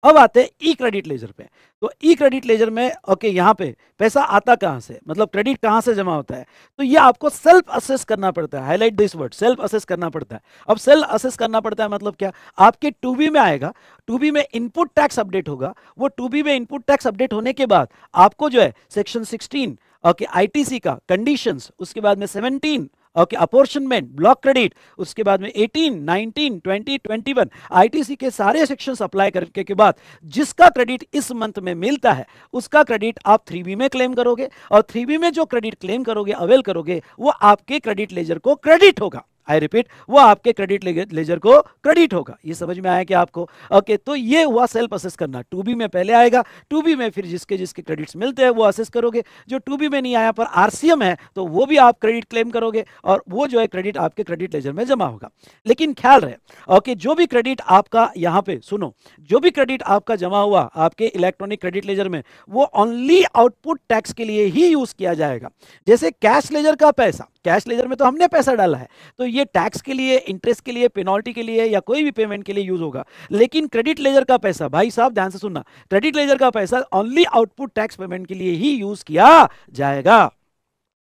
[SPEAKER 1] अब आते हैं ई क्रेडिट लेजर पे। तो ई क्रेडिट लेजर में ओके, यहाँ पे पैसा आता कहाँ से, मतलब क्रेडिट कहाँ से जमा होता है, तो ये आपको सेल्फ असेस करना पड़ता है। Highlight this word, self assess करना पड़ता है। अब सेल्फ असेस करना पड़ता है मतलब क्या, आपके टू बी में आएगा, टू बी में इनपुट टैक्स अपडेट होगा, वो टू बी में इनपुट टैक्स अपडेट होने के बाद आपको जो है सेक्शन 16 ओके आईटीसी का कंडीशंस, उसके बाद में 17 ओके अपॉर्चनमेंट, ब्लॉक क्रेडिट, उसके बाद में 18, 19, 20, 21 आईटीसी के सारे सेक्शंस अप्लाई करने के बाद जिसका क्रेडिट इस मंथ में मिलता है उसका क्रेडिट आप 3B में क्लेम करोगे, और 3B में जो क्रेडिट क्लेम करोगे, अवेल करोगे, वो आपके क्रेडिट लेजर को क्रेडिट होगा। आई रिपीट, वो आपके क्रेडिट लेजर को क्रेडिट होगा। ये समझ में आया कि आपको? ओके, तो ये हुआ सेल्फ असेस करना। 2B में पहले आएगा, 2B में फिर जिसके जिसके क्रेडिट्स मिलते हैं वो असेस करोगे, जो 2B में नहीं आया पर आरसीएम है तो वो भी आप क्रेडिट क्लेम करोगे, और वो जो है क्रेडिट आपके क्रेडिट लेजर में जमा होगा। लेकिन ख्याल रहे, ओके, जो भी क्रेडिट आपका यहाँ पे सुनो, जो भी क्रेडिट आपका जमा हुआ आपके इलेक्ट्रॉनिक क्रेडिट लेजर में, वो ओनली आउटपुट टैक्स के लिए ही यूज किया जाएगा। जैसे कैश लेजर का पैसा, कैश लेजर में तो हमने पैसा डाला है, तो ये टैक्स के लिए, इंटरेस्ट के लिए, पेनल्टी के लिए या कोई भी पेमेंट के लिए यूज होगा। लेकिन क्रेडिट लेजर का पैसा, भाई साहब ध्यान से सुनना, क्रेडिट लेजर का पैसा ओनली आउटपुट टैक्स पेमेंट के लिए ही यूज किया जाएगा।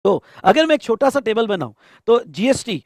[SPEAKER 1] तो अगर मैं एक छोटा सा टेबल बनाऊं, तो जीएसटी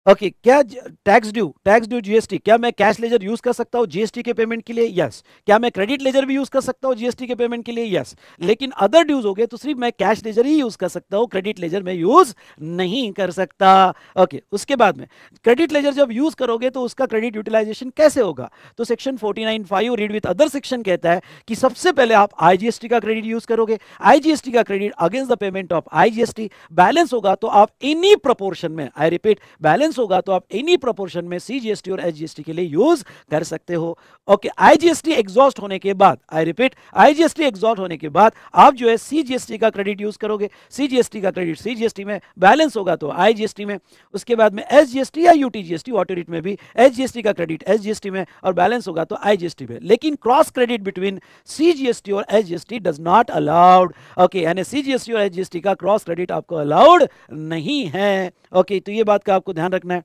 [SPEAKER 1] ओके, क्या टैक्स ड्यू जीएसटी, क्या मैं कैश लेजर यूज कर सकता हूं जीएसटी के पेमेंट के लिए? यस। क्या मैं क्रेडिट लेजर भी यूज कर सकता हूं जीएसटी के पेमेंट के लिए? यस। लेकिन अदर ड्यूज हो गए तो सिर्फ मैं कैश लेजर ही यूज कर सकता हूं, क्रेडिट लेजर में यूज नहीं कर सकता। ओके, उसके बाद में क्रेडिट लेजर जब यूज करोगे तो उसका क्रेडिट यूटिलाइजेशन कैसे होगा? तो section 49(5) read with other section कहता है कि सबसे पहले आप आईजीएसटी का क्रेडिट यूज करोगे, आईजीएसटी का credit against the payment of IGST, balance होगा तो आप एनी प्रोपोर्शन में, आई रिपीट, बैलेंस होगा तो आप एनी प्रोपोर्शन में सीजीएसटी और एसजीएसटी के लिए यूज कर सकते हो। ओके, आईजीएसटी एग्जॉस्ट होने के बाद, आई रिपीट, आईजीएसटी एग्जॉस्ट होने के बाद आप जो है सीजीएसटी का क्रेडिट यूज करोगे, सीजीएसटी का क्रेडिट सीजीएसटी में, बैलेंस होगा तो आईजीएसटी में, उसके बाद में एसजीएसटी या यूटीजीएसटी ऑटोरिट में भी एसजीएसटी का क्रेडिट एसजीएसटी में, और बैलेंस होगा तो आईजीएसटी में। लेकिन क्रॉस क्रेडिट बिटवीन सीजीएसटी और SGST does not allowed. Okay, यानी सीजीएसटी और एसजीएसटी का क्रॉस क्रेडिट आपको अलाउड नहीं है। ओके, तो ये बात का आपको ध्यान रखना है।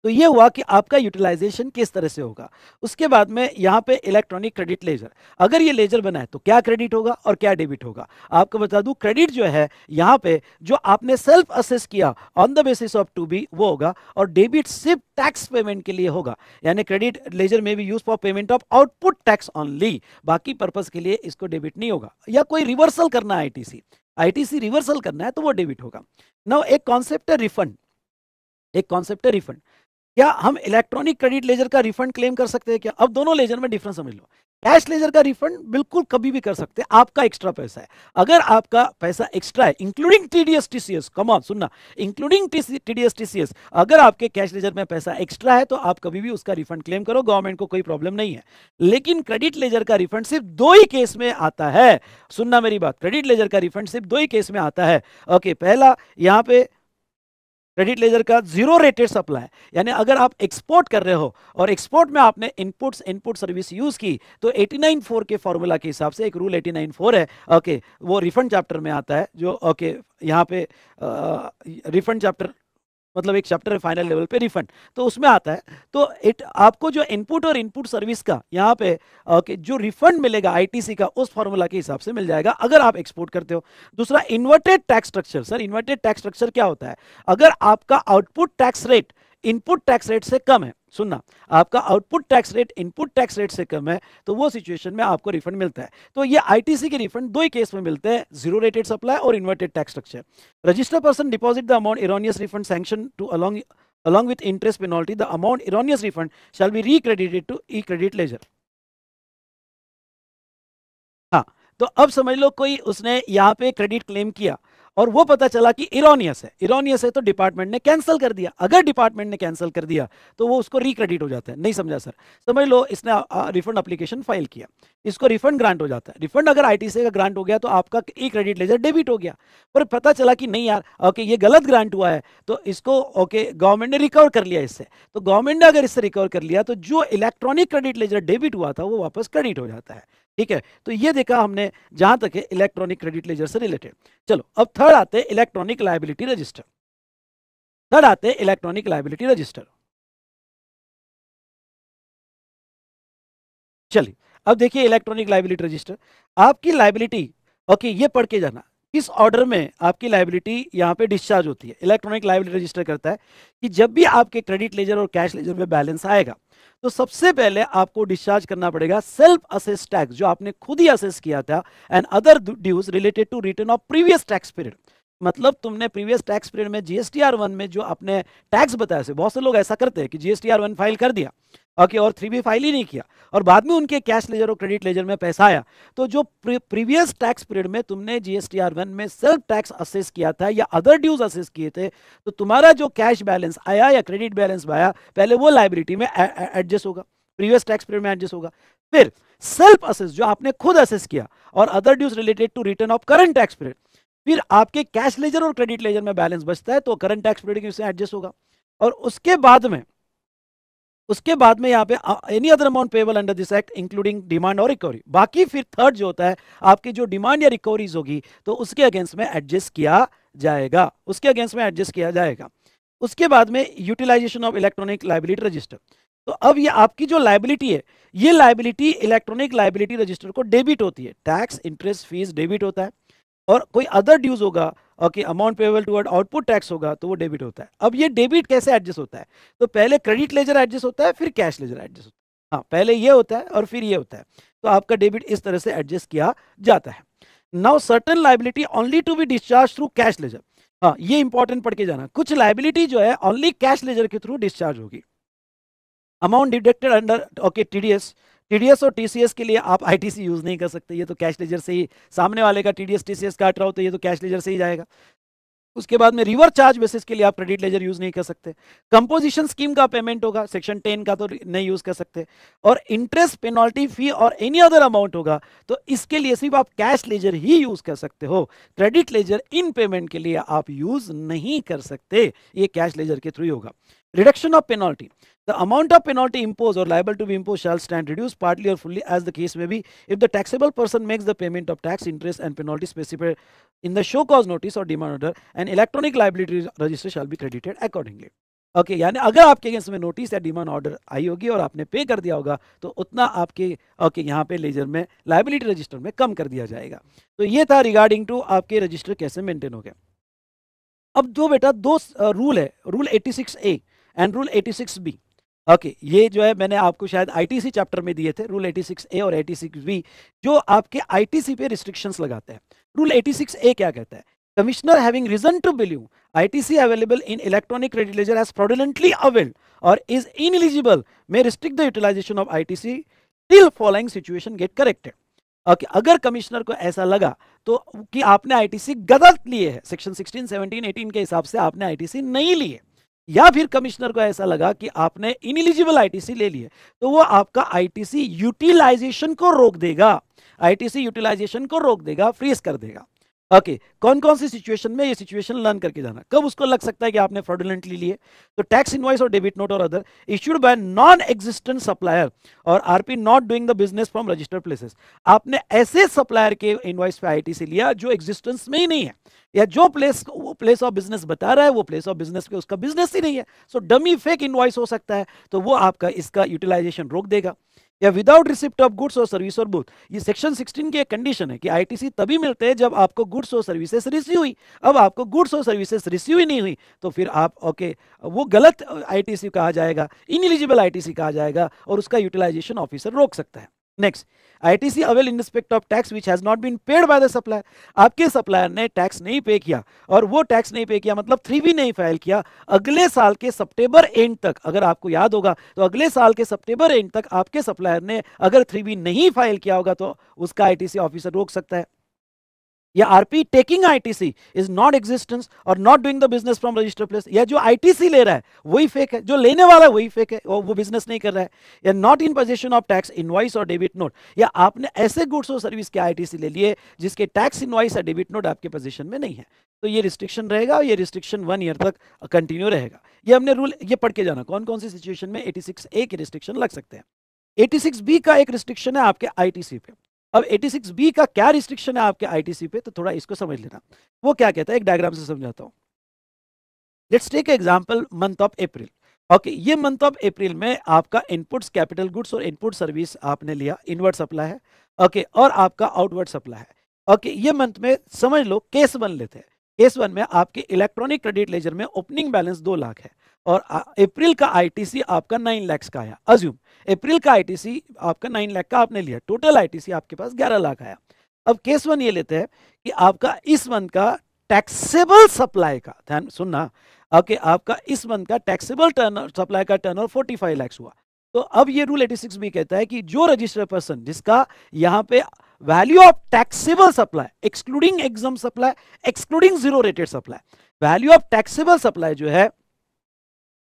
[SPEAKER 1] तो ये हुआ कि आपका यूटिलाइजेशन किस तरह से होगा। उसके बाद में यहाँ पे इलेक्ट्रॉनिक क्रेडिट लेजर, अगर ये लेजर बना है तो क्या क्रेडिट होगा और क्या डेबिट होगा। आपको बता दूं, क्रेडिट जो है यहाँ पे जो आपने सेल्फ असेस किया on the basis of 2B वो होगा, और डेबिट सिर्फ टैक्स पेमेंट के लिए होगा। यानी क्रेडिट लेजर में भी use for payment of output tax only, बाकी पर्पज के लिए इसको डेबिट नहीं होगा। या कोई रिवर्सल करना है, आईटीसी रिवर्सल करना है तो वो डेबिट होगा। नाउ एक कॉन्सेप्ट है रिफंड, क्या हम इलेक्ट्रॉनिक क्रेडिट लेजर का रिफंड क्लेम कर सकते हैं क्या? अब दोनों लेजर में डिफरेंस समझ लो। कैश लेजर का रिफंड बिल्कुल कभी भी कर सकते हैं, आपका एक्स्ट्रा पैसा है। अगर आपका पैसा एक्स्ट्रा है including TDS TCS, come on सुनना, इंक्लूडिंग टीडीएस टीसीएस, अगर आपके कैश लेजर में पैसा एक्स्ट्रा है तो आप कभी भी उसका रिफंड क्लेम करो, गवर्नमेंट को कोई प्रॉब्लम नहीं है। लेकिन क्रेडिट लेजर का रिफंड सिर्फ दो ही केस में आता है, सुनना मेरी बात, क्रेडिट लेजर का रिफंड सिर्फ दो ही केस में आता है। ओके, पहला यहाँ पे क्रेडिट लेजर का जीरो रेटेड सप्लाई, यानी अगर आप एक्सपोर्ट कर रहे हो और एक्सपोर्ट में आपने इनपुट सर्विस यूज की, तो 89(4) के फॉर्मूला के हिसाब से एक रूल 89(4) है, ओके, वो रिफंड चैप्टर में आता है, जो ओके यहाँ पे रिफंड चैप्टर मतलब एक चैप्टर है फाइनल लेवल पे रिफंड, तो उसमें आता है। तो आपको जो इनपुट और इनपुट सर्विस का यहाँ पे ओके जो रिफंड मिलेगा आईटीसी का, उस फॉर्मूला के हिसाब से मिल जाएगा अगर आप एक्सपोर्ट करते हो। दूसरा, inverted tax structure. Sir, inverted tax structure क्या होता है? अगर आपका output tax rate input tax rate से कम है, सुनना, आपका output tax rate input tax rate से कम है, तो वो सिचुएशन में आपको रिफंड मिलता है। तो ये आईटीसी के रिफंड दो ही केस में मिलते हैं, जीरो रेटेड सप्लाई और inverted tax structure. Registered person deposit the amount erroneous refund sanction to along with interest penalty, the amount erroneous refund shall be recredited to e-credit ledger। हाँ, तो अब समझ लो कोई उसने यहाँ पे क्रेडिट क्लेम किया और वो पता चला कि इरोनियस है तो डिपार्टमेंट ने कैंसिल कर दिया। अगर डिपार्टमेंट ने कैंसिल कर दिया तो वो उसको रिक्रेडिट हो जाता है। नहीं समझा सर? समझ लो इसने रिफंड एप्लीकेशन फाइल किया, इसको रिफंड ग्रांट हो जाता है। रिफंड अगर आईटीसी का ग्रांट हो गया तो आपका ई क्रेडिट लेजर डेबिट हो गया, पर पता चला कि नहीं यार, ओके ये गलत ग्रांट हुआ है, तो इसको ओके गवर्नमेंट ने रिकवर कर लिया इससे। तो गवर्नमेंट ने अगर इससे रिकवर कर लिया तो जो इलेक्ट्रॉनिक क्रेडिट लेजर डेबिट हुआ था वो वापस क्रेडिट हो जाता है। ठीक है, तो ये देखा हमने जहां तक है इलेक्ट्रॉनिक क्रेडिट लेजर से रिलेटेड। चलो अब थर्ड आते हैं इलेक्ट्रॉनिक लायबिलिटी रजिस्टर। थर्ड आते हैं इलेक्ट्रॉनिक लायबिलिटी रजिस्टर। चलिए अब देखिए इलेक्ट्रॉनिक लायबिलिटी रजिस्टर, आपकी लायबिलिटी, ओके ये पढ़ के जाना, किस ऑर्डर में आपकी लायबिलिटी यहाँ पे डिस्चार्ज होती है। इलेक्ट्रॉनिक लायबिलिटी रजिस्टर करता है कि जब भी आपके क्रेडिट लेजर और कैश लेजर में बैलेंस आएगा तो सबसे पहले आपको डिस्चार्ज करना पड़ेगा सेल्फ असेस टैक्स, जो आपने खुद ही असेस किया था, and other dues related to return of previous tax period. मतलब तुमने प्रीवियस टैक्स पीरियड में GSTR 1 में जो आपने टैक्स बताया से, बहुत से लोग ऐसा करते हैं कि GSTR 1 फाइल कर दिया, ओके, और 3B फाइल ही नहीं किया, और बाद में उनके कैश लेजर और क्रेडिट लेजर में पैसा आया। तो जो प्रीवियस टैक्स पीरियड में तुमने GSTR 1 में सेल्फ टैक्स असेस किया था या अदर ड्यूज असेस किए थे, तो तुम्हारा जो कैश बैलेंस आया या क्रेडिट बैलेंस आया, पहले वो लायबिलिटी में एडजस्ट होगा, प्रीवियस टैक्स पीरियड में एडजस्ट होगा। फिर सेल्फ असेस जो आपने खुद असेस किया और other dues related to return of current tax period, फिर आपके कैश लेजर और क्रेडिट लेजर में बैलेंस बचता है तो करंट टैक्स पीरियड के से एडजस्ट होगा। और उसके बाद में यहाँ पे any other amount payable under this act including demand और रिकवरी, बाकी फिर थर्ड जो होता है आपकी जो डिमांड या रिकवरीज होगी तो उसके अगेंस्ट में एडजस्ट किया जाएगा, उसके अगेंस्ट में एडजस्ट किया जाएगा। उसके बाद में utilisation of electronic liability register. तो अब ये आपकी जो लायबिलिटी है, ये लायबिलिटी इलेक्ट्रॉनिक लायबिलिटी रजिस्टर को डेबिट होती है, टैक्स इंटरेस्ट फीस डेबिट होता है, और कोई अदर ड्यूज होगा, okay, amount payable toward output tax होगा तो वो डेबिट होता है। अब ये डेबिट कैसे एडजस्ट होता है, तो पहले क्रेडिट लेजर एडजस्ट होता है, फिर कैश लेजर एडजस्ट होता है। हाँ, पहले ये होता है और फिर ये होता है, तो आपका डेबिट इस तरह से एडजस्ट किया जाता है। Now certain liability only to be discharge through cash ledger. हाँ, ये इंपॉर्टेंट पढ़ के जाना, कुछ लायबिलिटी जो है ओनली कैश लेजर के थ्रू डिस्चार्ज होगी। Amount deducted under, okay, TDS और टीसीएस के लिए आप आईटीसी यूज नहीं कर सकते, ये तो कैश लेजर से ही, सामने वाले का टीडीएस टीसीएस काट रहा हो तो ये तो कैश लेजर से ही जाएगा। उसके बाद में रिवर्स चार्ज बेसिस के लिए आप क्रेडिट लेजर यूज नहीं कर सकते। कंपोजिशन स्कीम का पेमेंट होगा, सेक्शन 10 का तो नहीं यूज कर सकते। और इंटरेस्ट, पेनल्टी, फी और एनी अदर अमाउंट होगा तो इसके लिए सिर्फ आप कैश लेजर ही यूज कर सकते हो, क्रेडिट लेजर इन पेमेंट के लिए आप यूज नहीं कर सकते, ये कैश लेजर के थ्रू ही होगा। Reduction of penalty, the amount of penalty imposed or liable to be imposed shall stand reduced partly or fully as the case may be if the taxable person makes the payment of tax, interest and penalty specified in the show cause notice or demand order, and electronic liability register shall be credited accordingly. Okay, यानी अगर आपके अगेंस्ट में नोटिस या डिमांड ऑर्डर आई होगी और आपने पे कर दिया होगा तो उतना आपके, ओके, यहाँ पे लेजर में लायबिलिटी रजिस्टर में कम कर दिया जाएगा। तो ये था रिगार्डिंग टू आपके रजिस्टर कैसे मेंटेन हो गए। अब दो बेटा दो रूल है, rule 86A and rule 86B। Okay, ये जो है मैंने आपको शायद आईटीसी चैप्टर में दिए थे, रूल 86A और 86B, जो आपके आईटीसी पे रिस्ट्रिक्शंस लगाते हैं। रूल 86A क्या कहता है, commissioner having reason to believe ITC available in electronic credit ledger has fraudulently availed or is ineligible may restrict the utilisation of ITC till following situation get corrected. Okay, अगर कमिश्नर को ऐसा लगा तो कि आपने आईटीसी गलत लिए है, सेक्शन 16, 17, 18 के हिसाब से आपने आईटीसी नहीं लिए, या फिर कमिश्नर को ऐसा लगा कि आपने इनएलिजिबल आईटीसी ले लिए, तो वो आपका आईटीसी यूटिलाइजेशन को रोक देगा, आईटीसी यूटिलाइजेशन को रोक देगा, फ्रीज कर देगा। ओके, कौन कौन सी सिचुएशन में, ये सिचुएशन लर्न करके जाना, कब उसको लग सकता है कि आपने फ्रॉडुलेंटली लिए, तो tax invoice or debit note or other issued by non existent supplier or RP not doing the business from registered places. आपने ऐसे सप्लायर के इनवॉइस पे आईटीसी लिया जो एग्जिस्टेंस में ही नहीं है, या जो प्लेस ऑफ बिजनेस बता रहा है वो प्लेस ऑफ बिजनेस पे उसका बिजनेस ही नहीं है, सो डमी फेक इनवॉइस हो सकता है, तो वो आपका इसका यूटिलाइजेशन रोक देगा। या विदाउट रिसिप्ट ऑफ गुड्स और सर्विस और बोथ, ये सेक्शन 16 की एक कंडीशन है कि आईटीसी तभी मिलते हैं जब आपको गुड्स और सर्विसेज रिसीव हुई। अब आपको गुड्स और सर्विसेज रिसीव ही नहीं हुई तो फिर आप, ओके, वो गलत आईटीसी कहा जाएगा, इनएलिजिबल आईटीसी कहा जाएगा और उसका यूटिलाइजेशन ऑफिसर रोक सकता है। Next, ITC avail in respect of tax which has not been paid by the supplier. आपके सप्लायर ने टैक्स नहीं पे किया, और वो टैक्स नहीं पे किया मतलब 3B नहीं फाइल किया, अगले साल के सितंबर एंड तक, अगर आपको याद होगा तो अगले साल के सितंबर एंड तक आपके सप्लायर ने अगर 3B नहीं फाइल किया होगा तो उसका आईटीसी ऑफिसर रोक सकता है। या RP taking ITC is not existence or not doing the business from register place, या जो आईटीसी ले रहा है वही फेक है, जो लेने वाला है वही फेक है, वो बिजनेस नहीं कर रहा है। या not in position of tax invoice or debit note, या आपने ऐसे गुड्स और सर्विस के आईटीसी ले लिए जिसके टैक्स इनवॉइस या डेबिट नोट आपके पोजीशन में नहीं है, तो ये रिस्ट्रिक्शन रहेगा और ये रिस्ट्रिक्शन 1 ईयर तक कंटिन्यू रहेगा। ये हमने रूल ये पढ़ के जाना कौन कौन सी सिचुएशन में 86A के रिस्ट्रिक्शन लग सकते हैं। 86B का एक रिस्ट्रिक्शन है आपके आईटीसी पे। अब 86B का क्या रिस्ट्रिक्शन है आपके आईटीसी पे, तो थोड़ा इसको समझ लेना। वो क्या कहता है, एक डायग्राम से समझाता हूं। Let's take example month of April. Okay, ये मंथ ऑफ अप्रैल में आपका इनपुट्स कैपिटल गुड्स और इनपुट सर्विस आपने लिया, इनवर्ड सप्लाई है। ओके, और आपका आउटवर्ड सप्लाई है। ओके, ये मंथ में समझ लो केस 1 लेते हैं। केस 1 में आपके इलेक्ट्रॉनिक क्रेडिट लेजर में ओपनिंग बैलेंस 2 लाख है और अप्रैल का आईटीसी आपका 9 लाख का आया। अज्यूम अप्रैल का आईटीसी आपका 9 लाख का आपने लिया, टोटल आईटीसी आपके पास 11 लाख आया। अब केस 1 ये लेते हैं कि आपका इस मंथ का टैक्सेबल सप्लाई का, ध्यान सुनना, ओके, आपका इस मंथ का टैक्सेबल सप्लाई का टर्नओवर 45 लाख हुआ। तो अब ये रूल 86 भी कहता है कि जो रजिस्टर्ड पर्सन जिसका यहाँ पे value of taxable supply excluding exempt supply, excluding zero rated supply, value of taxable supply जो है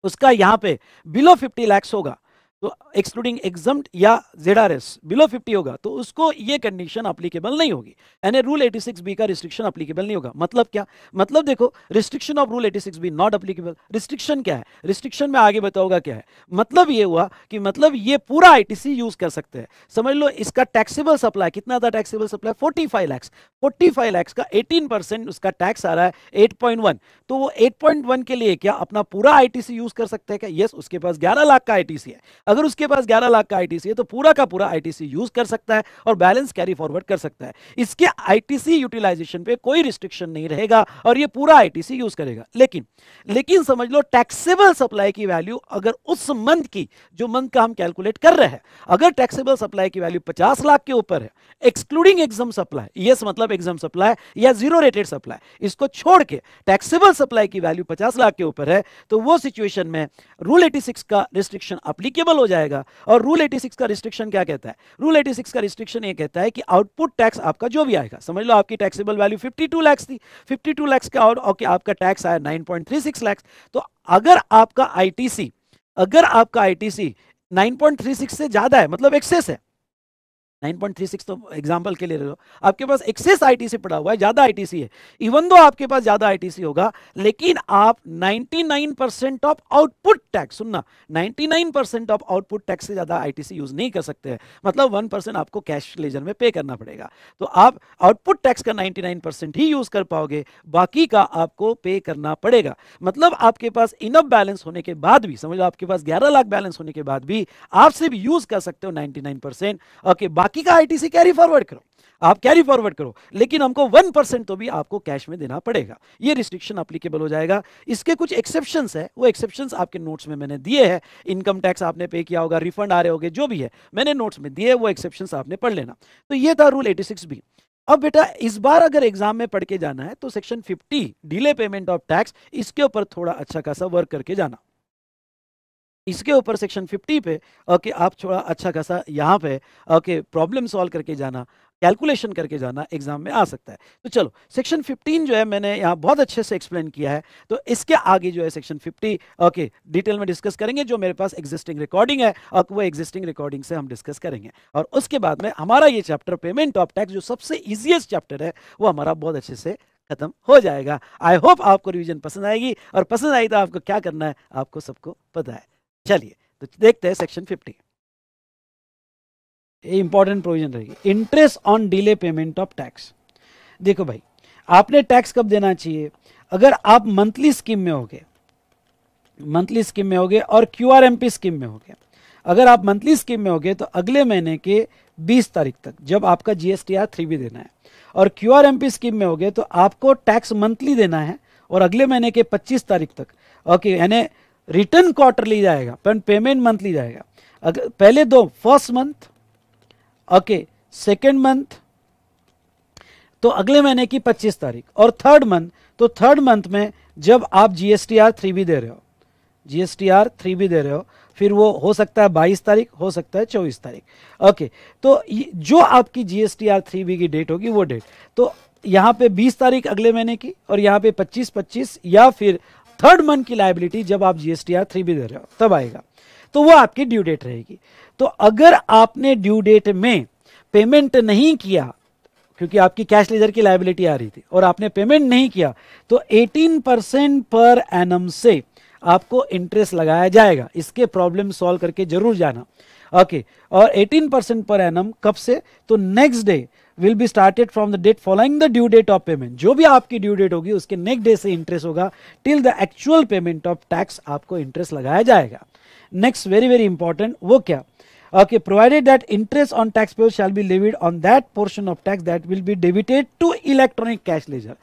[SPEAKER 1] उसका यहाँ पे बिलो 50 लाख होगा, तो एक्सक्लूडिंग एग्जम्प्ट या ZRS बिलो 50 होगा, तो उसको ये कंडीशन अप्लीकेबल नहीं होगी, यानी रूल 86 बी का रिस्ट्रिक्शन अप्लीकेबल नहीं होगा। मतलब क्या? मतलब देखो, restriction of rule 86 B not applicable. Restriction क्या है? रिस्ट्रिक्शन में आगे बताऊंगा क्या है। मतलब ये हुआ कि मतलब ये पूरा आईटीसी यूज कर सकते हैं। समझ लो इसका टैक्सेबल सप्लाई कितना था? टैक्सेबल सप्लाई 45 लाख, 45 लाख का 18% उसका टैक्स आ रहा है 8.1, तो वो 8.1 के लिए क्या अपना पूरा आईटीसी यूज कर सकते हैं क्या? यस, उसके पास 11 लाख का आईटीसी है। अगर उसके पास 11 लाख का आईटीसी है तो पूरा का पूरा आईटीसी यूज कर सकता है और बैलेंस कैरी फॉरवर्ड कर सकता है। इसके आईटीसी यूटिलाइजेशन पे कोई रिस्ट्रिक्शन नहीं रहेगा और ये पूरा आईटीसी यूज करेगा। लेकिन समझ लो टैक्सेबल सप्लाई की वैल्यू अगर उस मंथ की, जो मंथ का हम कैलकुलेट कर रहे हैं, अगर टैक्सेबल सप्लाई की वैल्यू 50 लाख के ऊपर है एक्सक्लूडिंग एग्जाम सप्लाई, यस मतलब एग्जाम सप्लाई या जीरो रेटेड सप्लाई, इसको छोड़ के टैक्सेबल सप्लाई की वैल्यू 50 लाख के ऊपर है, तो वो सिचुएशन में रूल 86 का रिस्ट्रिक्शन अप्लीकेबल हो जाएगा। और रूल 86 का रिस्ट्रिक्शन क्या कहता है? रूल 86 का रिस्ट्रिक्शन ये कहता है कि आउटपुट टैक्स आपका जो भी आएगा, समझ लो आपकी टैक्सेबल वैल्यू 52 लाख थी, 52 लाख का ओके आपका टैक्स आया 9.36 लाख, तो अगर आपका आईटीसी 9.36 से ज्यादा है, मतलब एक्सेस है, 9.36 तो एग्जांपल के लिए ले लो, आपके पास एक्सेस आईटीसी पड़ा हुआ है, ज्यादा आईटीसी है, इवन दो आपके पास ज्यादा आईटीसी होगा, लेकिन आप 99% ऑफ आउटपुट टैक्स, सुनना, 99% ऑफ आउटपुट टैक्स से ज्यादा आईटीसी यूज नहीं कर सकते हैं, मतलब 1% आपको कैश लेजर में पे करना पड़ेगा। तो आप आउटपुट टैक्स का 99% ही यूज कर पाओगे, बाकी का आपको पे करना पड़ेगा। मतलब आपके पास इनफ बैलेंस होने के बाद भी, समझ लो आपके पास 11 लाख बैलेंस होने के बाद भी आप सिर्फ यूज कर सकते हो 99%। ओके, बाकी का आईटीसी कैरी फॉरवर्ड करो, आप कैरी फॉरवर्ड करो, लेकिन हमको 1% तो भी आपको कैश में देना पड़ेगा। ये रिस्ट्रिक्शन अप्लीकेबल हो जाएगा। इसके कुछ एक्सेप्शंस है, वो एक्सेप्शंस आपके नोट्स में मैंने दिए हैं। इनकम टैक्स आपने पे किया होगा, रिफंड आ रहे होंगे, जो भी है मैंने नोट्स में दिए, वो एक्सेप्शंस आपने पढ़ लेना। तो ये था रूल 86 बी। अब बेटा इस बार अगर एग्जाम में पढ़ के जाना है तो section 50 delay payment of tax, इसके ऊपर थोड़ा अच्छा खासा वर्क करके जाना। इसके ऊपर सेक्शन 50 पे ओके आप थोड़ा अच्छा खासा यहाँ पे ओके प्रॉब्लम सॉल्व करके जाना, कैलकुलेशन करके जाना, एग्जाम में आ सकता है। तो चलो सेक्शन 15 जो है मैंने यहाँ बहुत अच्छे से एक्सप्लेन किया है, तो इसके आगे जो है सेक्शन 50 ओके डिटेल में डिस्कस करेंगे। जो मेरे पास एग्जिस्टिंग रिकॉर्डिंग है और वो एग्जिस्टिंग रिकॉर्डिंग से हम डिस्कस करेंगे, और उसके बाद में हमारा ये चैप्टर पेमेंट ऑफ टैक्स जो सबसे ईजिएस्ट चैप्टर है वो हमारा बहुत अच्छे से खत्म हो जाएगा। आई होप आपको रिवीजन पसंद आएगी, और पसंद आई तो आपको क्या करना है आपको सबको पता है। चलिए तो देखते हैं सेक्शन 50। इंपॉर्टेंट प्रोविजन रहेगी, interest on delay payment of tax. देखो भाई, आपने टैक्स कब देना चाहिए? अगर आप मंथली स्कीम में होगे, मंथली स्कीम में होगे और QRMP स्कीम में होगे। अगर आप मंथली स्कीम में होगे तो अगले महीने के 20 तारीख तक जब आपका GSTR 3 भी देना है, और QRMP स्कीम में होगे तो आपको टैक्स मंथली देना है और अगले महीने के 25 तारीख तक ओके, यानी रिटर्न क्वार्टरली जाएगा पर पेमेंट मंथली जाएगा। अगर पहले दो first month okay, second month तो अगले महीने की 25 तारीख, और थर्ड मंथ तो थर्ड मंथ में जब आप GSTR 3 भी दे रहे हो, GSTR 3 भी दे रहे हो, फिर वो हो सकता है 22 तारीख, हो सकता है 24 तारीख ओके। तो जो आपकी GSTR 3B की डेट होगी वो डेट, तो यहाँ पे 20 तारीख अगले महीने की और यहाँ पे 25 या फिर थर्ड मंथ की लायबिलिटी जब आप GSTR 3 भी दे रहे हो तब आएगा, तो वो आपकी ड्यू डेट रहेगी। तो अगर आपने ड्यू डेट में पेमेंट नहीं किया, क्योंकि आपकी कैश लेजर की लायबिलिटी आ रही थी और आपने पेमेंट नहीं किया, तो 18% पर एनम से आपको इंटरेस्ट लगाया जाएगा। इसके प्रॉब्लम सॉल्व करके जरूर जाना। ओके, और 18% पर एनम कब से? तो next day will be started from the date following the due date of payment. जो भी आपकी ड्यू डेट होगी उसके नेक्स्ट डे से इंटरेस्ट होगा till the actual payment of tax, आपको इंटरेस्ट लगाया जाएगा। नेक्स्ट वेरी वेरी इंपॉर्टेंट, वो क्या? Okay, provided that interest on tax payable shall be levied on that portion of tax that will be debited to electronic cash ledger।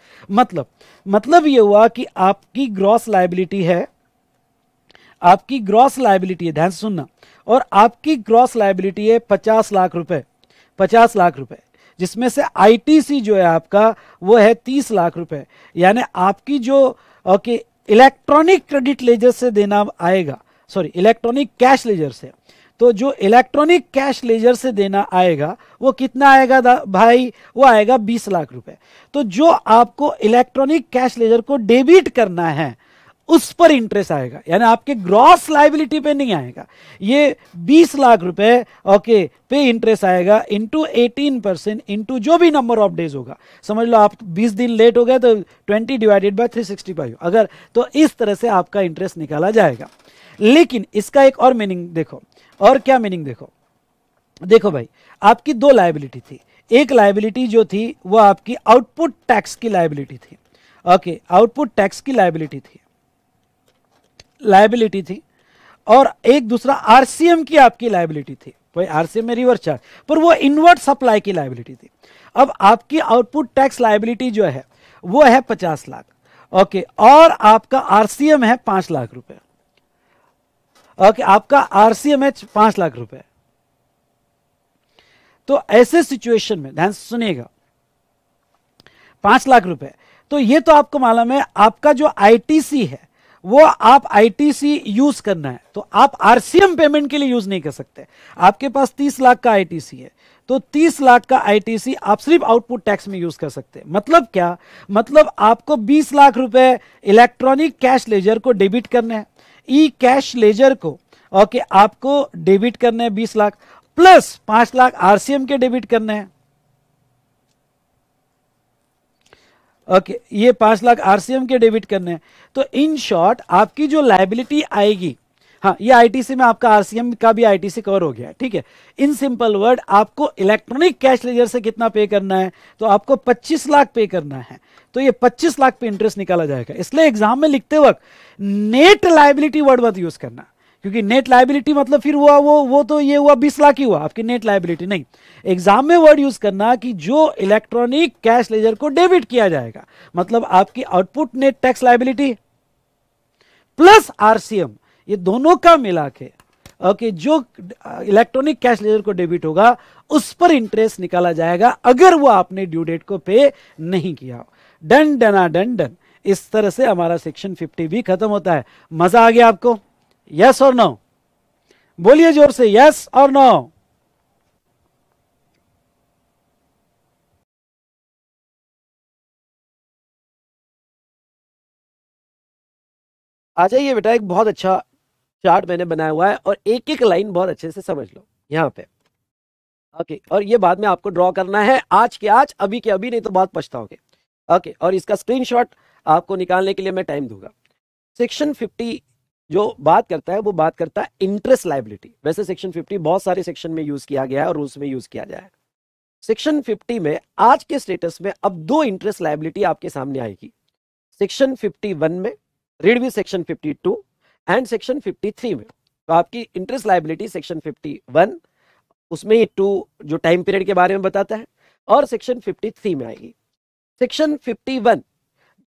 [SPEAKER 1] मतलब ये हुआ कि आपकी ग्रॉस लायबिलिटी है, आपकी ग्रॉस लायबिलिटी है, ध्यान से सुनना, और आपकी ग्रॉस लायबिलिटी है 50 लाख रुपए, 50 लाख रुपए, जिसमें से आईटीसी जो है आपका वो है 30 लाख रुपए। यानी आपकी जो ओके इलेक्ट्रॉनिक क्रेडिट लेजर से देना आएगा, सॉरी इलेक्ट्रॉनिक कैश लेजर से, तो जो इलेक्ट्रॉनिक कैश लेजर से देना आएगा वो कितना आएगा भाई? वो आएगा 20 लाख रुपए। तो जो आपको इलेक्ट्रॉनिक कैश लेजर को डेबिट करना है उस पर इंटरेस्ट आएगा, यानी आपके ग्रॉस लायबिलिटी पे नहीं आएगा। ये 20 लाख रुपए ओके पे इंटरेस्ट आएगा इंटू 18% इंटू जो भी नंबर ऑफ डेज होगा। समझ लो आप 20 दिन लेट हो गए तो 20 डिवाइडेड बाय 365 अगर, तो इस तरह से आपका इंटरेस्ट निकाला जाएगा। लेकिन इसका एक और मीनिंग देखो, और क्या मीनिंग देखो, देखो भाई आपकी दो लायबिलिटी थी। एक लायबिलिटी जो थी वो आपकी आउटपुट टैक्स की लायबिलिटी थी। ओके, आउटपुट टैक्स की लायबिलिटी थी, और एक दूसरा आरसीएम की आपकी लायबिलिटी थी। भाई आरसीएम में रिवर्स चार्ज, पर वो इनवर्ट सप्लाई की लायबिलिटी थी। अब आपकी आउटपुट टैक्स लायबिलिटी जो है वो है 50 लाख, ओके, और आपका आरसीएम है 5 लाख रुपए। ओके, आपका आरसीएम है 5 लाख रुपए। तो ऐसे सिचुएशन में ध्यान से सुनिएगा, 5 लाख रुपए, तो ये तो आपको मालूम है आपका जो आईटीसी है वो आप आईटीसी यूज करना है, तो आप आरसीएम पेमेंट के लिए यूज नहीं कर सकते। आपके पास 30 लाख का आईटीसी है, तो 30 लाख का आईटीसी आप सिर्फ आउटपुट टैक्स में यूज कर सकते हैं। मतलब क्या? मतलब आपको 20 लाख रुपए इलेक्ट्रॉनिक कैश लेजर को डेबिट करने हैं, ई कैश लेजर को ओके आपको डेबिट करने हैं 20 लाख, प्लस 5 लाख आरसीएम के डेबिट करने हैं। ओके, ये 5 लाख आरसीएम के डेबिट करने हैं। तो इन शॉर्ट आपकी जो लायबिलिटी आएगी, हाँ ये आईटीसी में आपका आरसीएम का भी आईटीसी कवर हो गया है, ठीक है। इन सिंपल वर्ड आपको इलेक्ट्रॉनिक कैश लेजर से कितना पे करना है? तो आपको 25 लाख पे करना है। तो ये 25 लाख पे इंटरेस्ट निकाला जाएगा। इसलिए एग्जाम में लिखते वक्त नेट लायबिलिटी वर्ड मत यूज करना, क्योंकि नेट लायबिलिटी मतलब फिर हुआ वो तो ये हुआ 20 लाख ही हुआ आपकी नेट लायबिलिटी। नहीं, एग्जाम में वर्ड यूज करना कि जो इलेक्ट्रॉनिक कैश लेजर को डेबिट किया जाएगा, मतलब आपकी output net tax liability plus RCM, ये दोनों का मिला के ओके जो इलेक्ट्रॉनिक कैश लेजर को डेबिट होगा उस पर इंटरेस्ट निकाला जाएगा, अगर वो आपने ड्यू डेट को पे नहीं किया हो। डन डना डन डन। इस तरह से हमारा सेक्शन 50 भी खत्म होता है। मजा आ गया आपको? यस और नो? बोलिए जोर से, यस और नो। आ जाइए बेटा, एक बहुत अच्छा चार्ट मैंने बनाया हुआ है और एक एक लाइन बहुत अच्छे से समझ लो यहां पे। ओके, और ये बाद में आपको ड्रॉ करना है, आज के आज, अभी के अभी, नहीं तो बहुत पछताओगे। ओके, और इसका स्क्रीनशॉट आपको निकालने के लिए मैं टाइम दूंगा। सेक्शन 50 जो बात करता है वो बात करता है इंटरेस्ट लायबिलिटी। वैसे सेक्शन 50 बहुत सारे सेक्शन में यूज किया गया है और रूल्स में यूज किया जाए। सेक्शन 50 में आज के स्टेटस में अब दो इंटरेस्ट लायबिलिटी आपके सामने आएगी। सेक्शन 51 में, read with section 52 and section 53 में। तो आपकी इंटरेस्ट लायबिलिटी सेक्शन 51 उसमें ये 2 जो टाइम पीरियड के बारे में बताता है, और सेक्शन 53 में आएगी। सेक्शन 51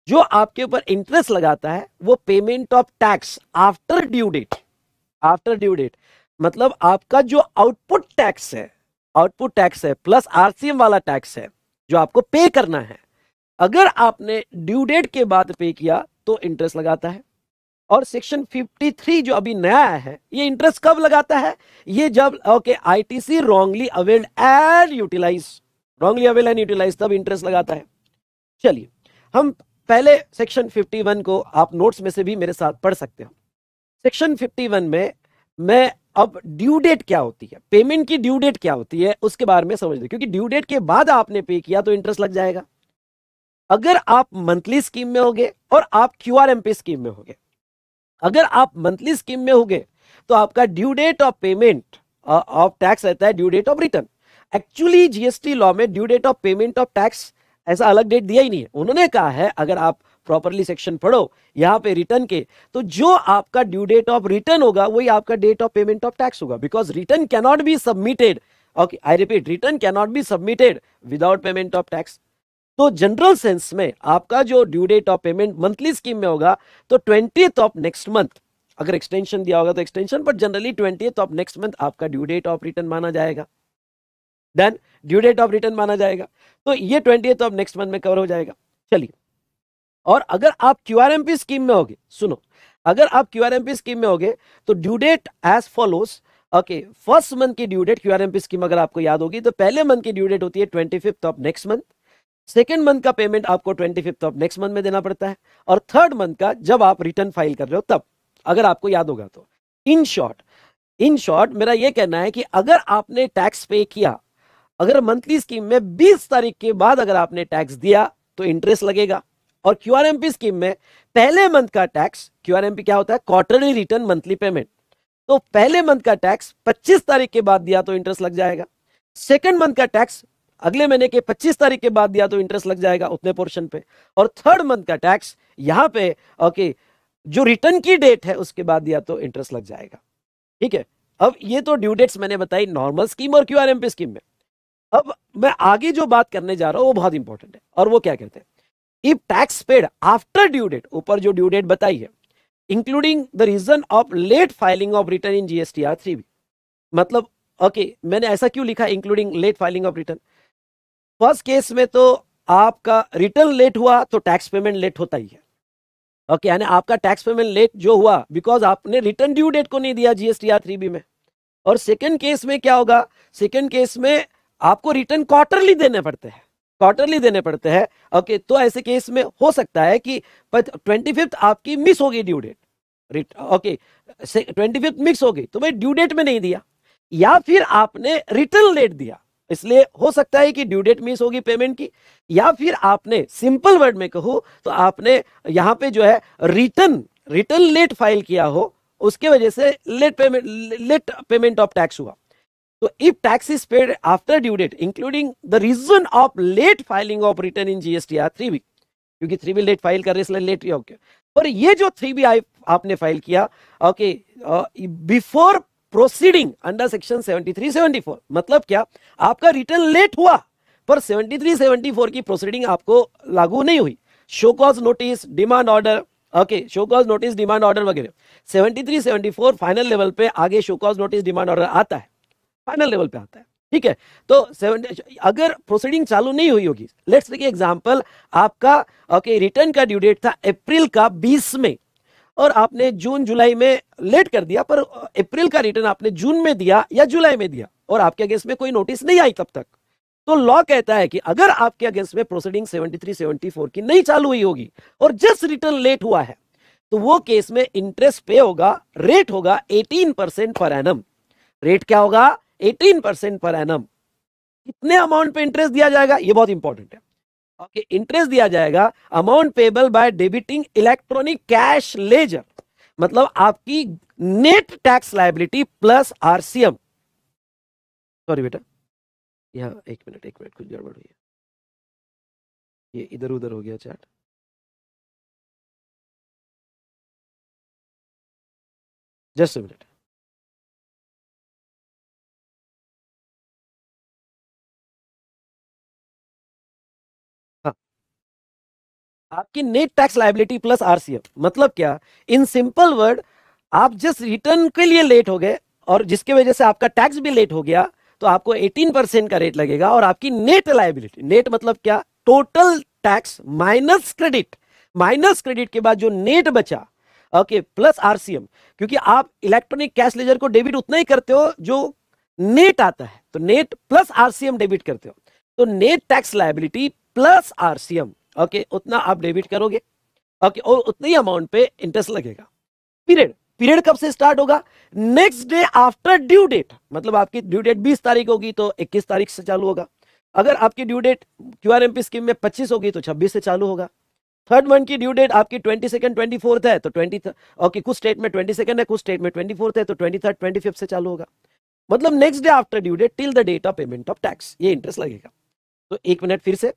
[SPEAKER 1] जो आपके ऊपर इंटरेस्ट लगाता है वो payment of tax after due date. After due date मतलब आपका जो आउटपुट टैक्स है प्लस आरसीएम वाला टैक्स है जो आपको पे करना है, अगर आपने ड्यू डेट के बाद पे किया तो इंटरेस्ट लगाता है। और सेक्शन 53 जो अभी नया आया है, ये इंटरेस्ट कब लगाता है? ये जब okay ITC wrongly availed and utilise, तब इंटरेस्ट लगाता है। चलिए हम पहले सेक्शन 51 को आप नोट्स में से भी मेरे साथ पढ़ सकते हो। सेक्शन 51 में मैं अब ड्यू डेट क्या होती है, पेमेंट की ड्यू डेट क्या होती है उसके बारे में समझ लो, क्योंकि ड्यू डेट के बाद आपने पे किया तो इंटरेस्ट लग जाएगा। अगर आप मंथली स्कीम में होगे और आप क्यूआरएमपी स्कीम में होगे, अगर आप मंथली स्कीम में होगे तो आपका due date of payment of tax रहता है due date of return. Actually GST law में due date of payment of tax ऐसा अलग डेट दिया ही नहीं है। उन्होंने कहा है, अगर आप प्रॉपरली सेक्शन पढ़ो यहां पे रिटर्न के, तो जो आपका ड्यू डेट ऑफ रिटर्न होगा वही आपका date of payment of tax होगा, because return cannot be submitted, okay I repeat, return cannot be submitted without payment of tax. तो जनरल सेंस में आपका जो due date of payment monthly scheme में होगा तो 20th ऑफ नेक्स्ट मंथ, अगर एक्सटेंशन दिया होगा तो extension, but generally 20th of next month आपका ड्यू डेट ऑफ रिटर्न माना जाएगा। Then due date of return माना जाएगा, तो ये 20th ऑफ नेक्स्ट मंथ में कवर हो जाएगा। चलिए, और अगर आप क्यूआरएमपी स्कीम में होगे, सुनो, अगर आप क्यूआरएमपी स्कीम में होगे तो due date as follows, okay, first month की ड्यू डेट क्यूआरएमपी स्कीम अगर आपको याद होगी तो पहले मंथ की ड्यू डेट होती है 25th of next month, second month का पेमेंट आपको 25th ऑफ नेक्स्ट मंथ में देना पड़ता है, और थर्ड मंथ का जब आप रिटर्न फाइल कर रहे हो तब, अगर आपको याद होगा तो। इन शॉर्ट मेरा यह कहना है कि अगर आपने टैक्स पे किया, अगर मंथली स्कीम में 20 तारीख के बाद अगर आपने टैक्स दिया तो इंटरेस्ट लगेगा, और क्यूआरएमपी स्कीम में पहले मंथ का टैक्स, क्यूआरएमपी क्या होता है, क्वार्टरली रिटर्न मंथली पेमेंट, तो पहले मंथ का टैक्स 25 तारीख के बाद दिया तो इंटरेस्ट लग जाएगा, सेकंड मंथ का टैक्स अगले महीने के 25 तारीख के बाद दिया तो इंटरेस्ट लग जाएगा उतने पोर्शन पे, और थर्ड मंथ का टैक्स यहां पे, ओके, जो रिटर्न की डेट है उसके बाद दिया तो इंटरेस्ट लग जाएगा। ठीक है, अब ये तो ड्यू डेट्स मैंने बताई नॉर्मल स्कीम और क्यूआरएमपी स्कीम में। अब मैं आगे जो बात करने जा रहा हूं वो बहुत इंपॉर्टेंट है, और वो क्या कहते हैं, if tax paid after due date, ऊपर जो ड्यू डेट बताई है, including the reason of late filing of return in GSTR 3B, मतलब ओके, मैंने ऐसा क्यों लिखा including late filing of return? First case में तो आपका रिटर्न लेट हुआ तो टैक्स पेमेंट लेट होता ही है, ओके, यानी आपका टैक्स पेमेंट लेट जो हुआ बिकॉज आपने रिटर्न ड्यू डेट को नहीं दिया जीएसटीआर 3B में। और सेकंड केस में क्या होगा, सेकंड केस में आपको रिटर्न क्वार्टरली देने पड़ते हैं, क्वार्टरली देने पड़ते हैं, ओके, तो ऐसे केस में हो सकता है कि 25th आपकी मिस होगी due date, okay, 25th miss हो गई तो मैं ड्यू डेट में नहीं दिया, या फिर आपने रिटर्न लेट दिया इसलिए हो सकता है कि ड्यू डेट मिस होगी पेमेंट की, या फिर आपने सिंपल वर्ड में कहूं तो आपने यहां पे जो है रिटर्न लेट फाइल किया हो, उसके वजह से लेट पेमेंट ऑफ टैक्स हुआ। तो if tax is paid after due date including the reason of late filing of return in GSTR 3B, क्योंकि 3B लेट फाइल कर रहे इसलिए लेट, ओके, पर ये जो 3B आपने फाइल किया, okay, before proceeding under section 73-74, मतलब क्या, आपका रिटर्न लेट हुआ पर 73-74 की प्रोसीडिंग आपको लागू नहीं हुई, show cause notice, demand order, okay, show cause notice, demand order वगैरह, 73-74 फाइनल लेवल पे आगे show cause notice, demand order आता है, फाइनल लेवल पे आता है। ठीक है, तो अगर प्रोसीडिंग चालू नहीं हुई होगी, लेट्स टेक एग्जांपल, आपका ओके रिटर्न का ड्यू डेट था अप्रैल का 20 में और आपने जून जुलाई में लेट कर दिया, पर अप्रैल का रिटर्न आपने जून में दिया या जुलाई में दिया और आपके अगेंस्ट में कोई नोटिस नहीं आई तब तक, तो लॉ कहता है कि अगर आपके अगेंस्ट में प्रोसीडिंग 73-74 की नहीं चालू हुई होगी और जस्ट रिटर्न लेट हुआ है तो वो केस में इंटरेस्ट पे होगा, रेट होगा 18% पर एनम। रेट क्या होगा? 18% पर एनम। कितने अमाउंट पे इंटरेस्ट दिया जाएगा ये बहुत इंपॉर्टेंट है। ओके, इंटरेस्ट दिया जाएगा amount payable by debiting electronic cash ledger, मतलब आपकी net tax liability plus RCM. Sorry बेटा, यहाँ एक मिनट कुछ गड़बड़ हुई है, ये इधर उधर हो गया चैट। Just a minute. हाँ, आपकी net tax liability plus RCM मतलब क्या? इन सिंपल वर्ड, आप जस्ट रिटर्न के लिए लेट हो गए और जिसके वजह से आपका टैक्स भी लेट हो गया तो आपको 18% का रेट लगेगा और आपकी नेट लायबिलिटी, नेट मतलब क्या? Total tax minus credit, minus credit के बाद जो नेट बचा, ओके, प्लस आरसीएम, क्योंकि आप इलेक्ट्रॉनिक कैश लेजर को डेबिट उतना ही करते हो जो नेट आता है, तो नेट प्लस आरसीएम डेबिट करते हो, तो net tax liability plus RCM, okay, उतना आप डेबिट करोगे, ओके, और उतनी ही अमाउंट पे इंटरेस्ट लगेगा। पीरियड, पीरियड कब से स्टार्ट होगा? Next day after due date, मतलब आपकी ड्यू डेट 20 तारीख होगी तो 21 तारीख से चालू होगा। अगर आपकी ड्यू डेट क्यूआरएमपी स्कीम में 25 होगी तो 26 से चालू होगा।
[SPEAKER 2] थर्ड मंथ की ड्यू डेट आपकी 22nd 24th है तो 20 ओके, कुछ स्टेट में 22nd है, कुछ स्टेट में 24th है, तो 23rd 25th से चालू होगा। मतलब next day after due date till the date of payment of tax ये इंटरेस्ट लगेगा। तो एक मिनट फिर से,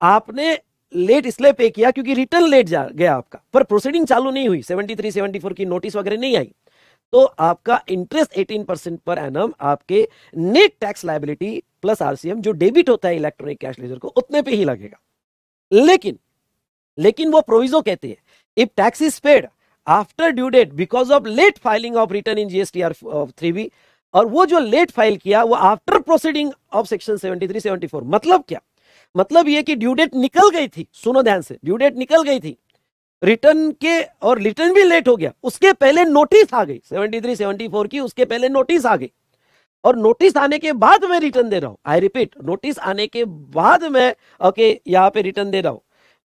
[SPEAKER 2] आपने लेट इसलिए पे किया क्योंकि रिटर्न लेट जा गया आपका, पर प्रोसीडिंग चालू नहीं हुई, 73 74 की नोटिस वगैरह नहीं आई, तो आपका इंटरेस्ट 18% पर एनम आपके net tax liability plus RCM जो डेबिट होता है इलेक्ट्रॉनिक कैश लेजर को उतने पे ही लगेगा। लेकिन वो प्रोविजो कहते हैं if tax is paid after due date because of late filing of return in GSTR 3B, और वो जो लेट फाइल किया वो आफ्टर प्रोसीडिंग ऑफ सेक्शन 73 74। मतलब क्या, मतलब ये कि ड्यू डेट निकल गई थी, सुनो ध्यान से, ड्यू डेट निकल गई थी रिटर्न के, और रिटर्न भी लेट हो गया, उसके पहले नोटिस आ गई 73 74 की, उसके पहले नोटिस आ गई, और नोटिस आने के बाद मैं रिटर्न दे रहा हूं। आई रिपीट, नोटिस आने के बाद मैं यहां पे रिटर्न दे रहा हूं,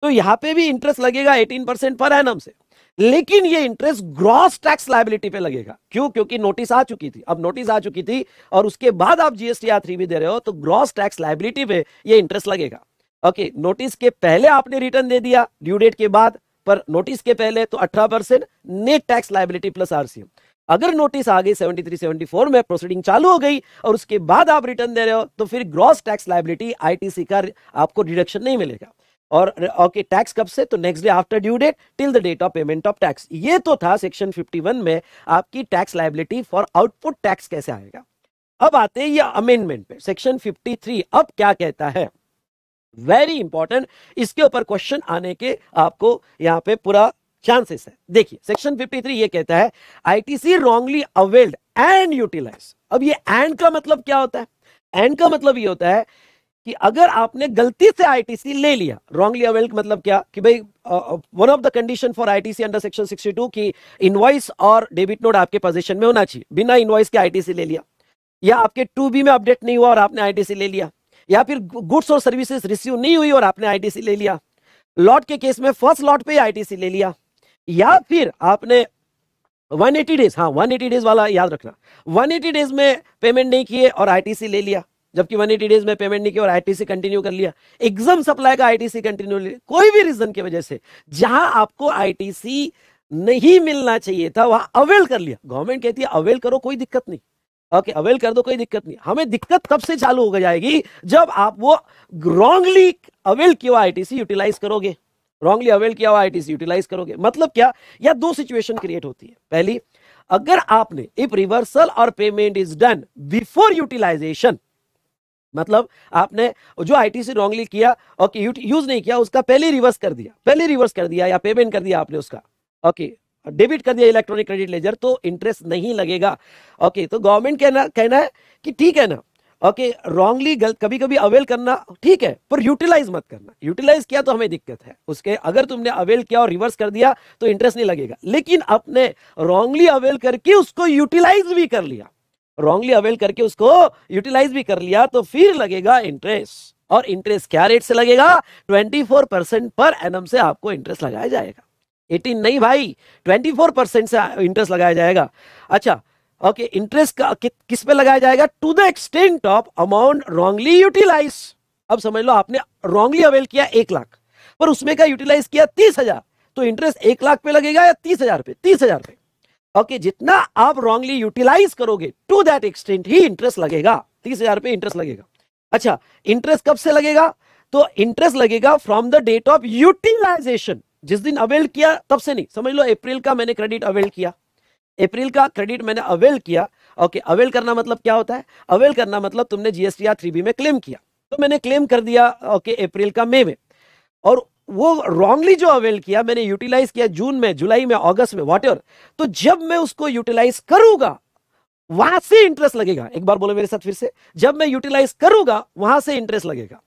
[SPEAKER 2] तो यहां पे भी इंटरेस्ट लगेगा 18% पर एनम से, लेकिन ये इंटरेस्ट ग्रॉस टैक्स लायबिलिटी पे लगेगा। क्यों? क्योंकि नोटिस आ चुकी थी, अब नोटिस आ चुकी थी और उसके बाद आप जीएसटीआर 3B दे रहे हो, तो ग्रॉस टैक्स लायबिलिटी पे ये इंटरेस्ट लगेगा। ओके, नोटिस के पहले आपने रिटर्न दे दिया ड्यू डेट के बाद, पर नोटिस के पहले तो 18% net tax liability plus RCM. अगर नोटिस आ गई 73 74 में, प्रोसीडिंग चालू हो गई और उसके बाद आप रिटर्न दे रहे हो, तो फिर ग्रॉस टैक्स लायबिलिटी आईटीसी का आपको डिडक्शन नहीं मिलेगा। और ओके, टैक्स कब से? तो next day after due date till the date of payment of tax. ये तो था सेक्शन 51 में आपकी tax liability for output tax कैसे आएगा। अब आते हैं ये अमेंडमेंट पे, सेक्शन 53 अब क्या कहता है, वेरी इंपॉर्टेंट, इसके ऊपर क्वेश्चन आने के आपको यहां पे पूरा चांसेस है। देखिए सेक्शन 53 ये कहता है ITC wrongly availed and utilise. अब ये एंड का मतलब क्या होता है? एंड का मतलब ये होता है कि अगर आपने गलती से आईटीसी ले लिया, रॉन्गली अवेल्ड मतलब क्या कि भाई one of the condition for ITC under section 62 की इनवॉइस और डेबिट नोट आपके पोजीशन में होना चाहिए, बिना इनवॉइस के आईटीसी ले लिया, या आपके 2B में अपडेट नहीं हुआ और आपने आईटीसी ले लिया, या फिर गुड्स और सर्विसेज रिसीव नहीं हुई और आपने आईटीसी ले लिया, लॉट के केस में फर्स्ट लॉट पे आईटीसी ले लिया, या फिर आपने 180 डेज, हाँ 180 डेज वाला याद रखना, 180 डेज में पेमेंट नहीं किए और आईटीसी ले लिया, जबकि 180 डेज में पेमेंट नहीं किया और आईटीसी कंटिन्यू कर लिया, एग्जाम सप्लाई का आईटीसी कंटिन्यू लिया, कोई भी रीजन की वजह से जहां आपको आईटीसी नहीं मिलना चाहिए था वहां अवेल कर लिया। गवर्नमेंट कहती है अवेल करो, कोई दिक्कत नहीं, ओके अवेल कर दो, कोई दिक्कत नहीं। हमें दिक्कत कब से चालू हो जाएगी? जब आप वो रॉन्गली अवेल किया हुआ आईटीसी यूटिलाइज करोगे, रॉन्गली अवेल किया हुआ आईटीसी यूटिलाइज करोगे। मतलब क्या, या दो सिचुएशन क्रिएट होती है। पहली, अगर आपने इफ रिवर्सल और payment is done before utilisation, मतलब आपने जो आईटीसी रॉन्गली किया ओके यूज नहीं किया, उसका पहले रिवर्स कर दिया, पहले रिवर्स कर दिया या पेमेंट कर दिया आपने उसका, ओके डेबिट कर दिया इलेक्ट्रॉनिक क्रेडिट लेजर, तो इंटरेस्ट नहीं लगेगा। ओके, तो गवर्नमेंट कहना है कि ठीक है ना, ओके रॉन्गली कभी कभी अवेल करना ठीक है, पर यूटिलाइज मत करना। यूटिलाइज किया तो हमें दिक्कत है उसके, अगर तुमने अवेल किया और रिवर्स कर दिया तो इंटरेस्ट नहीं लगेगा। लेकिन आपने रॉन्गली अवेल करके उसको यूटिलाइज भी कर लिया, रॉन्गली अवेल करके उसको यूटिलाइज भी कर लिया, तो फिर लगेगा इंटरेस्ट। और इंटरेस्ट क्या रेट से लगेगा? 24% पर एनम से आपको इंटरेस्ट लगाया जाएगा। 18 नहीं भाई, 24% से इंटरेस्ट लगाया जाएगा। अच्छा ओके, इंटरेस्ट का किस पे लगाया जाएगा? To the extent of amount wrongly utilise. अब समझ लो आपने रॉन्गली अवेल किया 1 लाख, पर उसमें का यूटिलाइज किया 30,000, तो इंटरेस्ट 1 लाख पे लगेगा या 30,000 पे? 30,000 पे। ओके, जितना आप रॉन्गली यूटिलाइज करोगे टू दैट एक्सटेंट ही इंटरेस्ट लगेगा, 30,000 पे इंटरेस्ट लगेगा। अच्छा, इंटरेस्ट कब से लगेगा? तो इंटरेस्ट लगेगा from the date of utilisation, जिस दिन अवेल किया तब से नहीं। समझ लो अप्रैल का मैंने क्रेडिट अवेल किया, अप्रैल का क्रेडिट मैंने अवेल किया। ओके, अवेल करना मतलब क्या होता है? अवेल करना मतलब तुमने जीएसटीआर 3B में क्लेम किया, तो मैंने क्लेम कर दिया ओके अप्रैल का मई में, और वो रॉन्गली जो अवेल किया मैंने यूटिलाइज किया जून में, जुलाई में, अगस्त में, व्हाटएवर, तो जब मैं उसको यूटिलाइज करूंगा वहां से इंटरेस्ट लगेगा। एक बार बोलो मेरे साथ फिर से, जब मैं यूटिलाइज करूंगा वहां से इंटरेस्ट लगेगा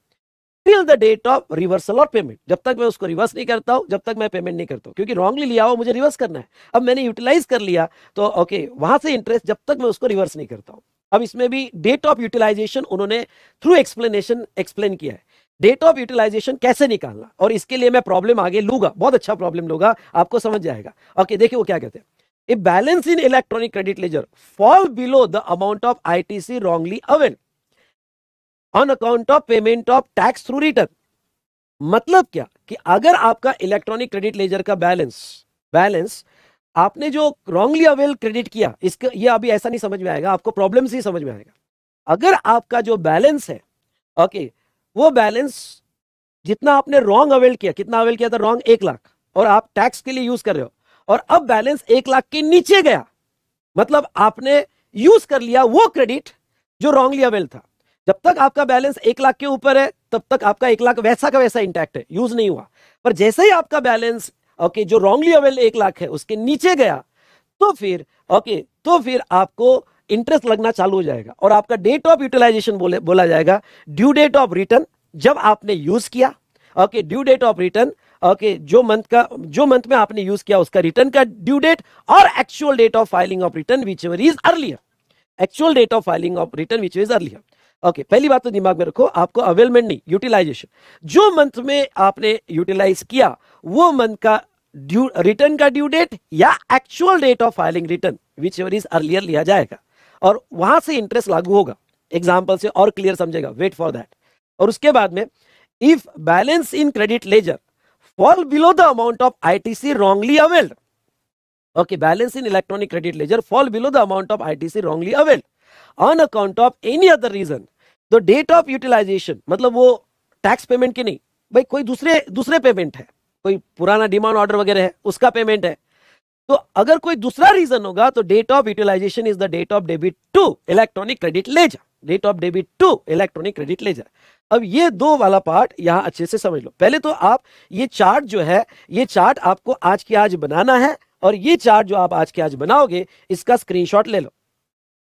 [SPEAKER 2] till the date of reversal और पेमेंट। जब तक मैं उसको रिवर्स नहीं करता हूं, जब तक मैं पेमेंट नहीं करता हूं, क्योंकि रॉन्गली लिया हुआ मुझे रिवर्स करना है। अब मैंने यूटिलाइज कर लिया तो ओके वहां से इंटरेस्ट जब तक मैं उसको रिवर्स नहीं करता हूं। अब इसमें भी डेट ऑफ यूटिलाइजेशन उन्होंने थ्रू एक्सप्लेनेशन एक्सप्लेन किया है, डेट ऑफ यूटिलाइजेशन कैसे निकालना, और इसके लिए मैं प्रॉब्लम आगे लूंगा, बहुत अच्छा प्रॉब्लम लूंगा, आपको समझ जाएगा। ओके देखिए वो क्या कहते हैं, if balance in electronic credit laser fall below the amount of ITC wrongly avail on account of payment of tax through return, मतलब क्या कि अगर आपका इलेक्ट्रॉनिक क्रेडिट लेजर का बैलेंस आपने जो रॉन्गली अवेल क्रेडिट किया, इसका ये अभी ऐसा नहीं समझ में आएगा, आपको प्रॉब्लम से ही समझ में आएगा। अगर आपका जो बैलेंस है, ओके, वो बैलेंस जितना आपने रॉन्ग अवेल किया, कितना अवेल किया था, रॉन्ग 1 लाख, और आप टैक्स के लिए यूज कर रहे हो, और अब बैलेंस 1 लाख के नीचे गया, मतलब आपने यूज कर लिया वो क्रेडिट जो रॉन्गली अवेल था। जब तक आपका बैलेंस 1 लाख के ऊपर है तब तक आपका 1 लाख वैसा का वैसा इंटैक्ट है, यूज नहीं हुआ। पर जैसे ही आपका बैलेंस ओके जो रॉन्गली अवेल 1 लाख है उसके नीचे गया, तो फिर आपको इंटरेस्ट लगना चालू हो जाएगा, और आपका डेट ऑफ यूटिलाइजेशन बोला जाएगा ड्यू डेट ऑफ रिटर्न, जब आपने यूज किया। Okay, due date of return, okay, जो मंथ में आपने यूज किया उसका रिटर्न का ड्यू डेट, और actual date of filing of return whichever is earlier, actual date of filing of return which is earlier. Okay, पहली बात तो दिमाग में रखो, आपको अवेलमेंट नहीं, यूटिलाइजेशन, जो मंथ में आपने यूटिलाइज किया वो मंथ का रिटर्न का ड्यू डेट या actual date of filing return whichever is earlier लिया जाएगा, और वहां से इंटरेस्ट लागू होगा। एग्जाम्पल से और क्लियर समझेगा, वेट फॉर दैट। और उसके बाद में, if balance in credit ledger fall below the amount of ITC wrongly availed, okay, balance in electronic credit ledger fall below the amount of ITC wrongly availed on account of any other reason, the date of utilization, मतलब वो टैक्स पेमेंट की नहीं भाई, कोई दूसरे पेमेंट है, कोई पुराना डिमांड ऑर्डर वगैरह है उसका पेमेंट है, तो अगर कोई दूसरा रीजन होगा तो date of utilisation is the date of debit to electronic credit ledger, date of debit to electronic credit ledger. अब ये दो वाला पार्ट यहां अच्छे से समझ लो। पहले तो आप ये चार्ट जो है, ये चार्ट आपको आज के आज बनाना है, और ये चार्ट जो आप आज के आज बनाओगे इसका स्क्रीनशॉट ले लो,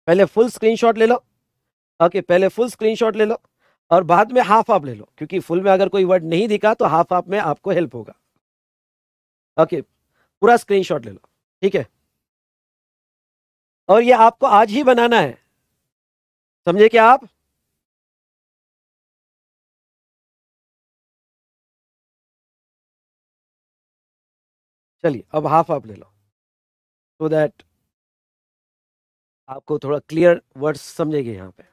[SPEAKER 2] पहले फुल स्क्रीनशॉट ले लो। ओके, पहले फुल स्क्रीनशॉट ले लो और बाद में हाफ आप ले लो, क्योंकि फुल में अगर कोई वर्ड नहीं दिखा तो हाफ आप में आपको हेल्प होगा। ओके, पूरा स्क्रीनशॉट ले लो, ठीक है, और ये आपको आज ही बनाना है, समझे क्या आप? चलिए अब हाफ आप ले लो, सो दैट आपको थोड़ा क्लियर वर्ड्स समझेंगे यहां पे।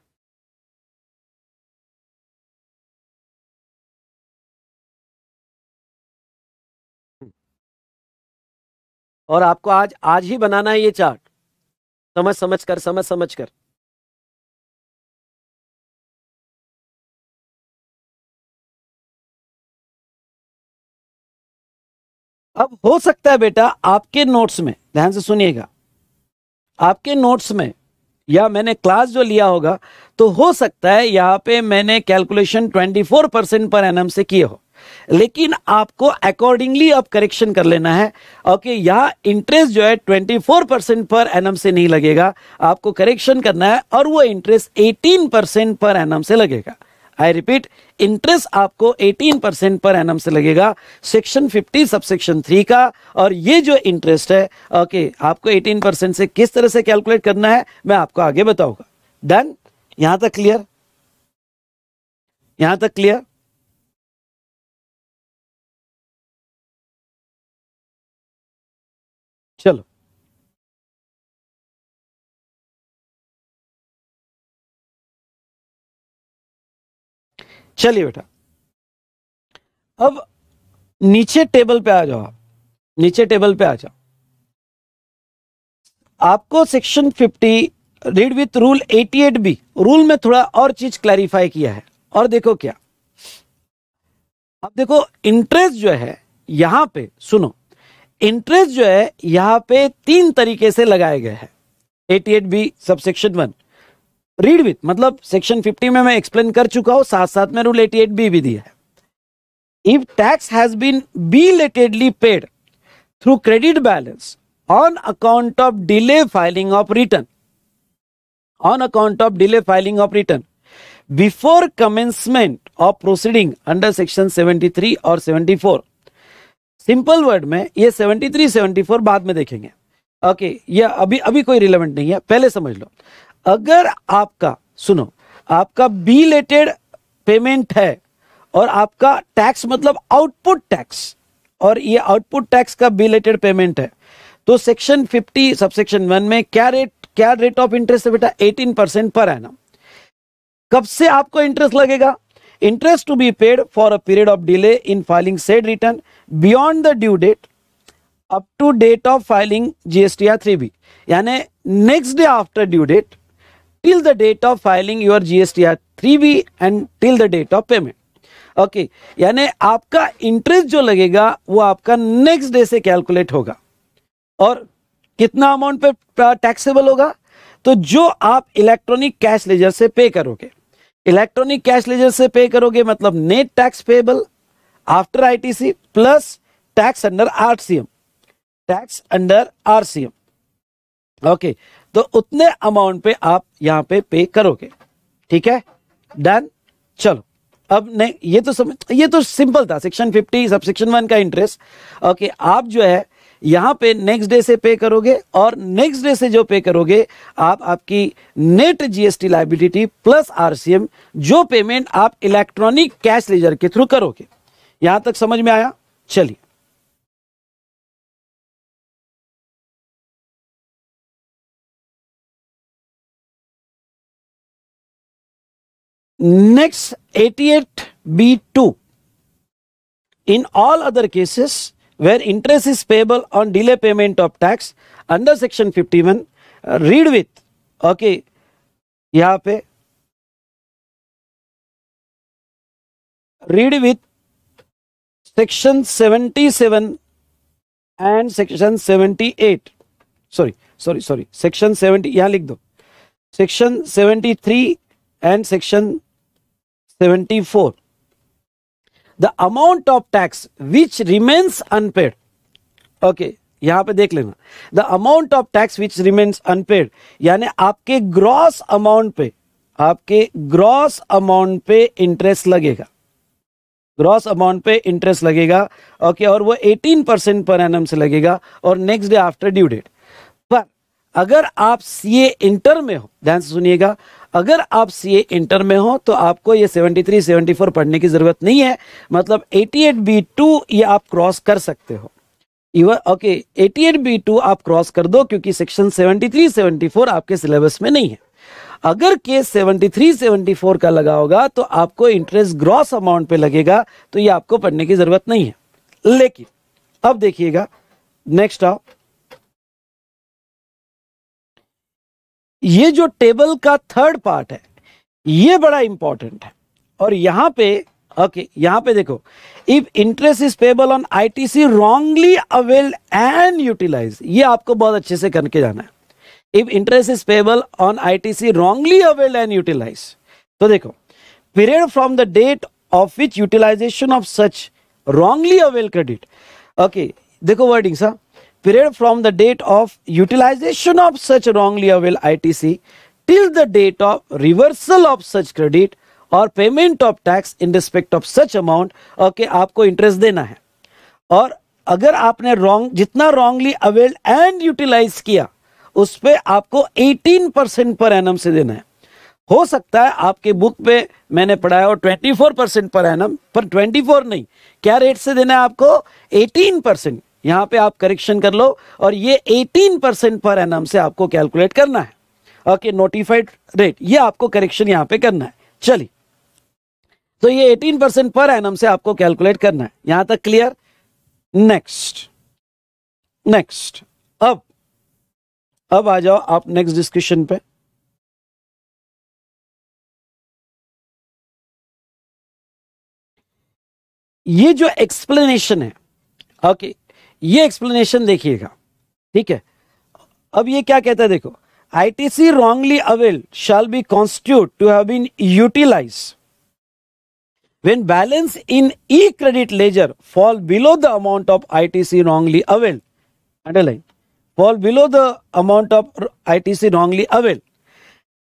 [SPEAKER 2] और आपको आज ही बनाना है ये चार्ट, समझ कर। अब हो सकता है बेटा आपके नोट्स में, ध्यान से सुनिएगा, आपके नोट्स में या मैंने क्लास जो लिया होगा तो हो सकता है यहाँ पे मैंने कैलकुलेशन 24% पर एनम से किए हो, लेकिन आपको अकॉर्डिंगली अब करेक्शन कर लेना है। ओके, यहाँ इंटरेस्ट जो है 24% पर एनम से नहीं लगेगा, आपको करेक्शन करना है और वो इंटरेस्ट 18% पर एनम से लगेगा। आई रिपीट, इंटरेस्ट आपको 18% पर एनम से लगेगा सेक्शन 50 सबसेक्शन 3 का, और ये जो इंटरेस्ट है ओके आपको 18% से किस तरह से कैलकुलेट करना है मैं आपको आगे बताऊंगा। डन, यहां तक क्लियर? यहां तक क्लियर? चलो चलिए बेटा, अब नीचे टेबल पे आ जाओ, आप नीचे टेबल पे आ जाओ। आपको section 50 read with rule 88B, rule में थोड़ा और चीज क्लैरिफाई किया है, और देखो क्या, अब देखो इंटरेस्ट जो है यहां पे, सुनो, इंटरेस्ट जो है यहां पे 3 तरीके से लगाए गए हैं। 88B सबसेक्शन 1 रीड विथ, मतलब सेक्शन 50 में मैं एक्सप्लेन कर चुका हूं, साथ साथ में रूल 88B भी दिया है। If tax has been belatedly paid through credit balance on account of delay filing of return, on account of delay filing of return before commencement of proceeding under section 73 और 74, सिंपल वर्ड में ये 73 74 बाद में देखेंगे। ओके, ये अभी कोई रिलेवेंट नहीं है, पहले समझ लो। अगर आपका, सुनो, आपका बिलेटेड पेमेंट है और आपका टैक्स मतलब आउटपुट टैक्स, और ये आउटपुट टैक्स का बिलेटेड पेमेंट है, तो सेक्शन 50 सबसेक्शन 1 में क्या रेट ऑफ इंटरेस्ट है बेटा? 18% पर एनम। कब से आपको इंटरेस्ट लगेगा? interest to be paid for a period of delay in filing said return beyond the due date up to date of filing GSTR 3B. यानी next day after due date till the date of filing your GSTR 3B and till the date of payment. Okay यानी आपका इंटरेस्ट जो लगेगा वो आपका नेक्स्ट डे से कैलकुलेट होगा और कितना अमाउंट पे टैक्सेबल होगा, तो जो आप इलेक्ट्रॉनिक कैश लेजर से पे करोगे, इलेक्ट्रॉनिक कैश लेजर से पे करोगे मतलब net tax payable after ITC plus tax under RCM, tax under RCM. Okay तो उतने अमाउंट पे आप यहां पे पे करोगे, ठीक है, डन। चलो अब नहीं, ये तो सिंपल था, सेक्शन 50 सब सेक्शन 1 का इंटरेस्ट। ओके आप जो है यहां पे नेक्स्ट डे से पे करोगे और नेक्स्ट डे से जो पे करोगे आप आपकी net GST liability plus RCM जो पेमेंट आप इलेक्ट्रॉनिक कैश लेजर के थ्रू करोगे। यहां तक समझ में आया? चलिए next 88B2 in all other cases where interest is payable on delay payment of tax under section 51 read with, okay यहां पे read with section 77 and section 78 sorry section 70 यहां लिख दो, section 73 and section 74 the amount of tax which remains unpaid, okay यहां पे देख लेना, the amount of tax which remains unpaid यानी आपके ग्रॉस अमाउंट पे इंटरेस्ट लगेगा, ग्रॉस अमाउंट पे इंटरेस्ट लगेगा। ओके और वो 18% पर एनम से लगेगा और next day after due date. पर अगर आप सीए इंटर में हो, ध्यान से सुनिएगा, अगर आप सीए इंटर में हो तो आपको ये 73 74 पढ़ने की जरूरत नहीं है, मतलब 88B2 ये आप क्रॉस कर सकते हो। ओके 88B2 आप क्रॉस कर दो क्योंकि सेक्शन 73 74 आपके सिलेबस में नहीं है। अगर केस 73 74 का लगा होगा तो आपको इंटरेस्ट ग्रॉस अमाउंट पे लगेगा, तो ये आपको पढ़ने की जरूरत नहीं है। लेकिन अब देखिएगा नेक्स्ट आप ये जो टेबल का थर्ड पार्ट है ये बड़ा इंपॉर्टेंट है और यहां पे ओके यहां पे देखो, if interest is payable on ITC wrongly availed and utilise, ये आपको बहुत अच्छे से करके जाना है। If interest is payable on ITC wrongly availed and utilise, तो देखो period from the date of which utilisation of such wrongly availed credit, okay देखो वर्डिंग सा, period from the date of utilization of such wrongly availed ITC till the date of reversal of such credit or payment of tax in respect of such amount, okay आपको इंटरेस्ट देना है। और अगर आपने जितना wrongly availed and utilized किया उस पे आपको 18% पर एनम से देना है। हो सकता है आपके बुक पे मैंने पढ़ाया हो 24% पर एनम, पर 24 नहीं, क्या रेट से देना है आपको? 18%। यहां पे आप करेक्शन कर लो और ये 18% पर एनम से आपको कैलकुलेट करना है। ओके नोटिफाइड रेट ये आपको करेक्शन यहां पे करना है। चलिए तो ये 18% पर एनम से आपको कैलकुलेट करना है। यहां तक क्लियर? नेक्स्ट अब आ जाओ आप नेक्स्ट डिस्कशन पे। ये जो एक्सप्लेनेशन है, ओके ये एक्सप्लेनेशन देखिएगा, ठीक है। अब ये क्या कहता है देखो, ITC wrongly availed shall be constitute to have been utilised when balance in e-credit ledger fall below the amount of ITC wrongly availed, underline, fall below the amount of ITC wrongly availed,